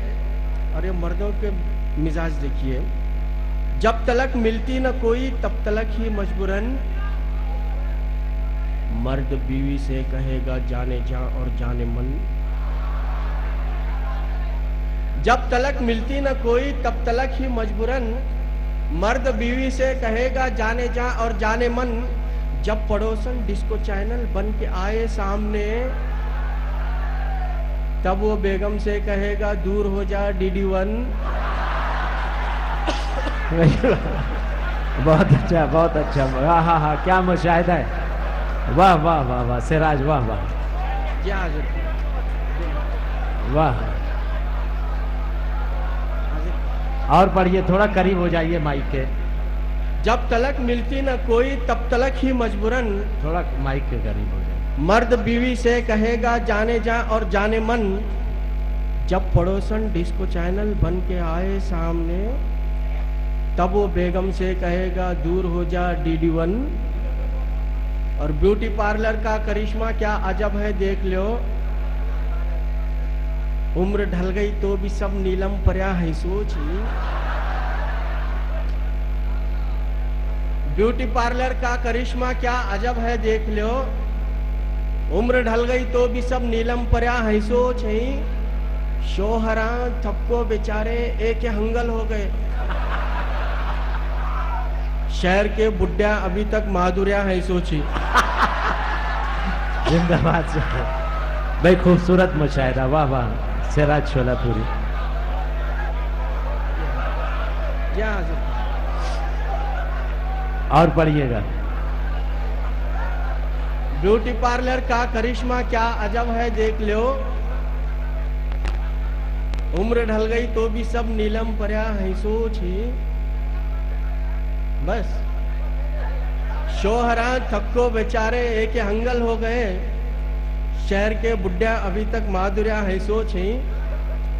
और ये मर्दों के मिजाज देखिए, जब तलक मिलती न कोई तब तलक ही मजबूरन मर्द बीवी से कहेगा जाने जा और जाने मन। जब तलक मिलती न कोई तब तलक ही मजबूरन मर्द बीवी से कहेगा जाने जा और जाने मन। जब पड़ोसन डिस्को चैनल बन के आए सामने तब वो बेगम से कहेगा दूर हो जा DD1। बहुत अच्छा, बहुत अच्छा। हाँ हाँ हाँ, क्या मुशाहिदा है। वाह वाह वाह वाह सिराज, वाह वाह जी हाजिर वाह। और पढ़िए, थोड़ा करीब हो जाइए माइक के। जब तलक मिलती न कोई तब तलक ही मजबूरन थोड़ा माइक के करीब हो जाइए। मर्द बीवी से कहेगा जाने जा और जाने मन। जब पड़ोसन डिस्को चैनल बन के आए सामने तब वो बेगम से कहेगा दूर हो जा DD1। और ब्यूटी पार्लर का करिश्मा क्या अजब है देख लो। उम्र ढल गई तो भी सब नीलम पर्या है सोच। ब्यूटी पार्लर का करिश्मा क्या अजब है देख लो। उम्र ढल गई तो भी सब नीलम पर्या है सोच। शोहरा थपको बेचारे एक हंगल हो गए। शहर के बुढ़िया अभी तक माधुर्या है सोची। जिंदाबाद भाई, खूबसूरत मुशाहिदा, वाह वाह सिराज शोलापुरी। और पढ़िएगा। ब्यूटी पार्लर का करिश्मा क्या अजब है देख लो। उम्र ढल गई तो भी सब नीलम पर्या है सोच। बस शोहरा थक्को बेचारे एक हंगल हो गए। शहर के बुढ़िया अभी तक माधुर्या है सोच।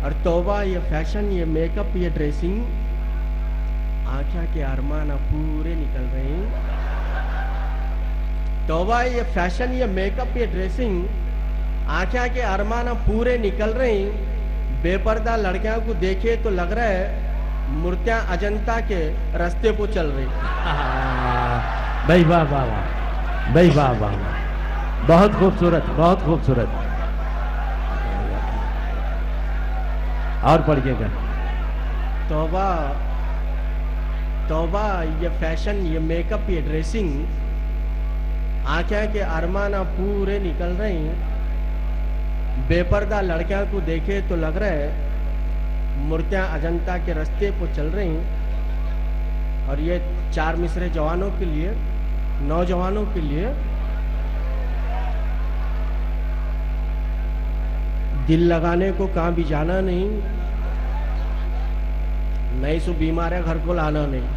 और तौबा ये फैशन, ये मेकअप, ये ड्रेसिंग, आँखा के अरमान पूरे निकल रहे हैं। तौबा ये फैशन, ये मेकअप, ये ड्रेसिंग, आँखा के अरमान पूरे निकल रहे हैं। बेपर्दा लड़कियों को देखे तो लग रहा है मूर्तियां अजंता के रास्ते को चल रही। भाई वाह वाह वाह, भाई वाह वाह, बहुत खूबसूरत, बहुत खूबसूरत। और पढ़िएगा। तौबा तौबा ये फैशन, ये मेकअप, ये ड्रेसिंग, आँखें के अरमाना पूरे निकल रहे हैं। बेपर्दा लड़कियों को देखे तो लग रहा है मूर्तियां अजंता के रास्ते पर चल रही हैं। और ये 4 मिसरे जवानों के लिए, नौजवानों के लिए। दिल लगाने को कहाँ भी जाना नहीं, नहीं सो बीमार है घर को लाना नहीं।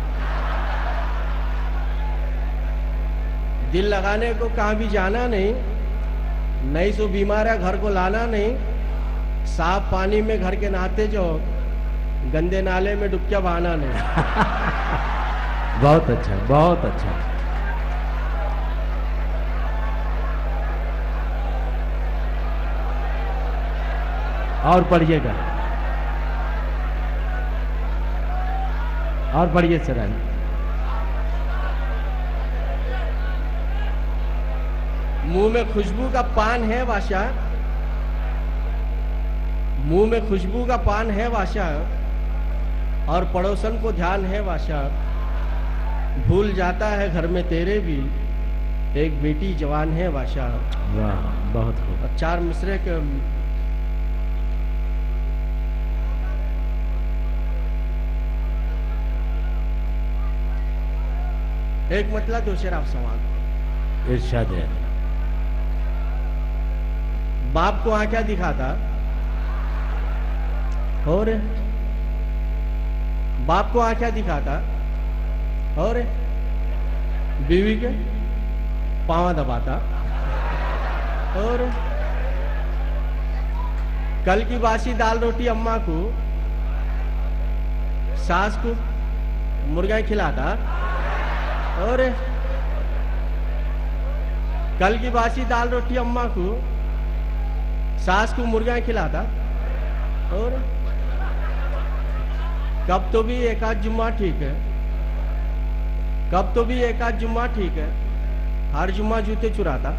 दिल लगाने को कहाँ भी जाना नहीं, नहीं सो बीमार है घर को लाना नहीं। साफ पानी में घर के नहाते जो, गंदे नाले में डुबकिया बहाना नहीं। बहुत अच्छा, बहुत अच्छा। और पढ़िएगा, और पढ़िए सर। मुंह में खुशबू का पान है वाशा, मुंह में खुशबू का पान है वाशा, और पड़ोसन को ध्यान है वाशा। भूल जाता है घर में तेरे भी, एक बेटी जवान है वाशा। वाह, बहुत खूब। और 4 मिसरे के एक मतलब दो शेर आप सवाल। इरशाद है। बाप को क्या दिखाता, और बाप को क्या दिखाता, और बीवी के पांव दबाता। और कल की बासी दाल रोटी अम्मा को सास को मुर्गा खिलाता, और कल की बासी दाल रोटी अम्मा को, सास को मुर्गा खिलाता, और कब तो भी एक आध जुम्मा ठीक है, कब तो भी एक आध जुम्मा ठीक है, हर जुम्मा जूते चुराता,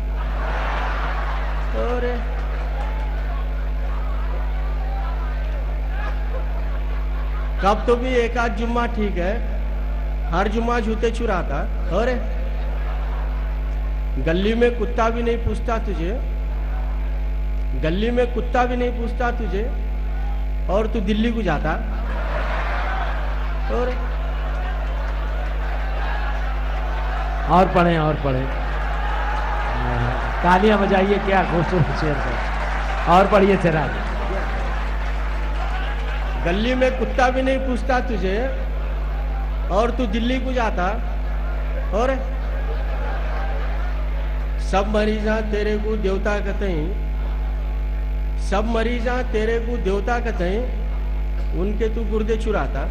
और कब तो भी एक आध जुम्मा ठीक है, हर जुम्मा जूते चुराता, और गली में कुत्ता भी नहीं पूछता तुझे, गली में कुत्ता भी नहीं पूछता तुझे, और तू दिल्ली को जाता, और पढ़ें तालियां बजाइए, क्या खूबसूरत शेर है। और पढ़िए चिराग। गली में कुत्ता भी नहीं पूछता तुझे, और तू दिल्ली को जाता, और सब मरीजा तेरे को देवता कहते हैं, सब मरीजा तेरे को देवता कहते हैं, उनके तू गुर्दे चुराता।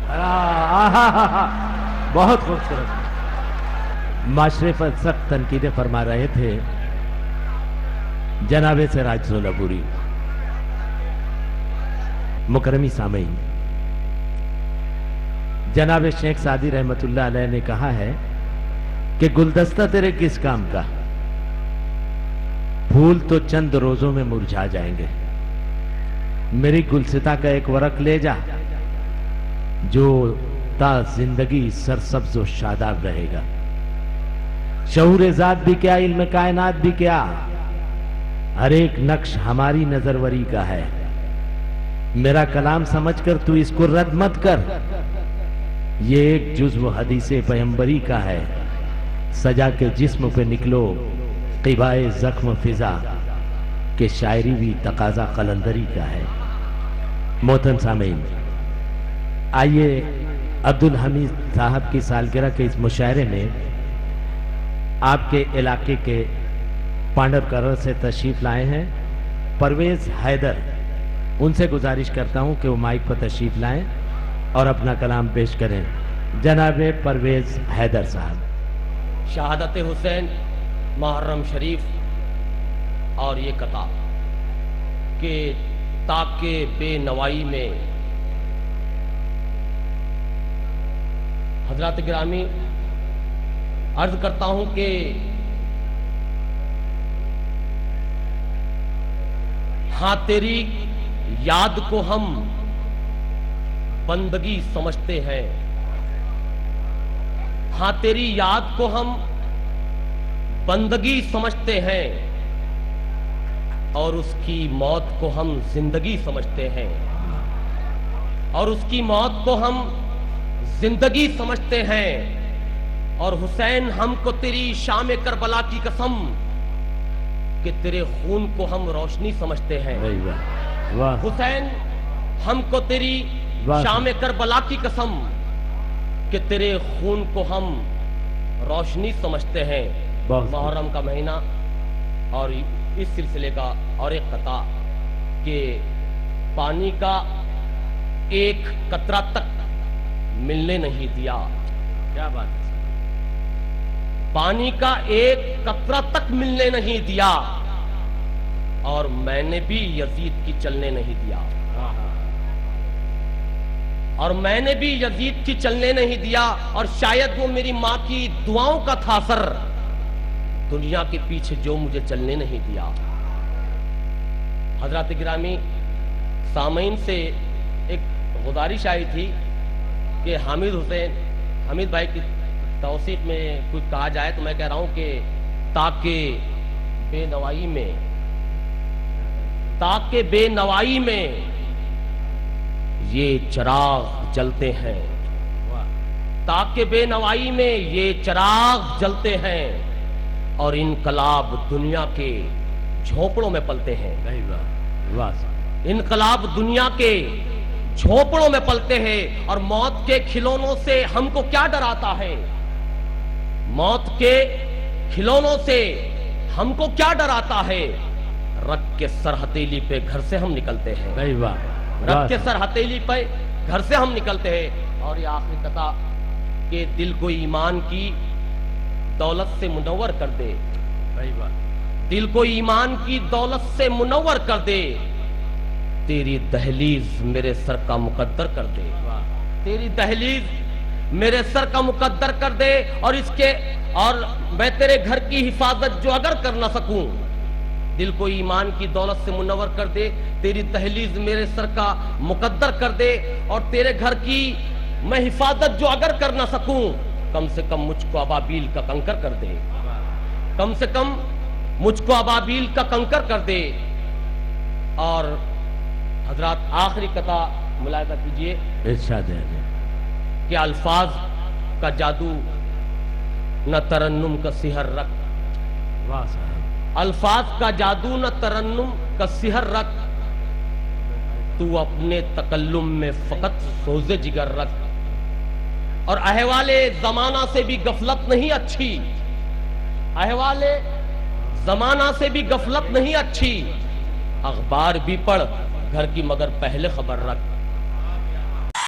बहुत खूबसूरत। माशरे पर सख्त तनकीदें फरमा रहे थे जनाबे सिराज सोलापुरी। मुकरमी सामीन, जनाबे शेख सादी रहमतुल्लाह अलैह ने कहा है कि गुलदस्ता तेरे किस काम का, फूल तो चंद रोजों में मुरझा जाएंगे, मेरी गुलसिता का एक वरक ले जा जो ता जिंदगी सरसब्ज व शादाब रहेगा। शऊर ज़ात भी क्या, इल्म कायनात भी क्या, हर एक नक्श हमारी नजरवरी का है। मेरा कलाम समझकर तू इसको रद्द मत कर, ये एक जुज़्व हदीसे पैगंबरी का है। सजा के जिस्म पे निकलो क़िबाए जख्म फिजा, के शायरी भी तकाजा कलंदरी का है। मोहतरम सामीन, आइए अब्दुल हमीद साहब की सालगिरह के इस मुशायरे में आपके इलाके के पांडवकरण से तशरीफ लाए हैं परवेज हैदर। उनसे गुजारिश करता हूं कि वो माइक पर तशरीफ लाएं और अपना कलाम पेश करें। जनाबे परवेज हैदर साहब। शहादत हुसैन मुहर्रम शरीफ और ये कता के ताके बेनवाई में हजरत गिरामी अर्ज करता हूं कि हाँ तेरी याद को हम बंदगी समझते हैं, हाँ तेरी याद को हम बंदगी समझते हैं, और उसकी मौत को हम जिंदगी समझते हैं, और उसकी मौत को हम जिंदगी समझते हैं। और हुसैन हमको तेरी शाम करबला की कसम कि तेरे खून को हम रोशनी समझते हैं। वाह। हुसैन हमको तेरी शाम करबला की कसम कि तेरे खून को हम रोशनी समझते हैं। मुहर्रम का महीना और इस सिलसिले का और एक कता कि पानी का एक कतरा तक मिलने नहीं दिया। क्या बात है। पानी का एक कतरा तक मिलने नहीं दिया, और मैंने भी यजीद की चलने नहीं दिया, और मैंने भी यजीद की चलने नहीं दिया। और शायद वो मेरी माँ की दुआओं का था असर, दुनिया के पीछे जो मुझे चलने नहीं दिया। हजरत गिरामी सामीन से एक गुजारिश आई थी कि हामिद भाई की तौसीफ में कुछ कहा जाए, तो मैं कह रहा हूं कि ताके बेनवाई में ये चिराग जलते हैं, ताके बेनवाई में ये चिराग जलते हैं, और इनकलाब दुनिया के झोपड़ों में पलते हैं। इनकलाब दुनिया के झोपड़ों में पलते हैं। और मौत के खिलौनों से हमको क्या डराता है, मौत के खिलौनों से हमको क्या डराता है। रख के सर हथेली पे घर से हम निकलते हैं, रख के सर हथेली पे घर से हम निकलते हैं, और ये आखिरी कथा के दिल को ईमान की दौलत से मुनव्वर कर दे, भाई वाह, दिल को ईमान की दौलत से मुनव्वर कर दे, तेरी दहलीज मेरे सर का मुकद्दर कर दे, तेरी दहलीज मेरे सर का मुकद्दर कर दे। और मैं तेरे घर की हिफाजत जो अगर कर ना सकूं, दिल को ईमान की दौलत से मुनव्वर कर दे, तेरी दहलीज मेरे सर का मुकद्दर कर दे, और तेरे घर की मैं हिफाजत जो अगर कर ना सकूं, कम से कम मुझको अबाबील का कंकर कर दे, कम से कम मुझको अबाबील का कंकर कर दे। और हजरात आखिरी कथा मुलाहिजा कीजिए इरशाद है कि अल्फाज का जादू न तरन्नुम का सिहर रख, वाह साहब, अल्फाज का जादू न तरन्नुम का सिहर रख, तू अपने तकल्लुम में फकत सोजे जिगर रख। और अहवाले जमाना से भी गफलत नहीं अच्छी, अहवाले जमाना से भी गफलत नहीं अच्छी, अखबार भी पढ़ घर की मगर पहले खबर रख।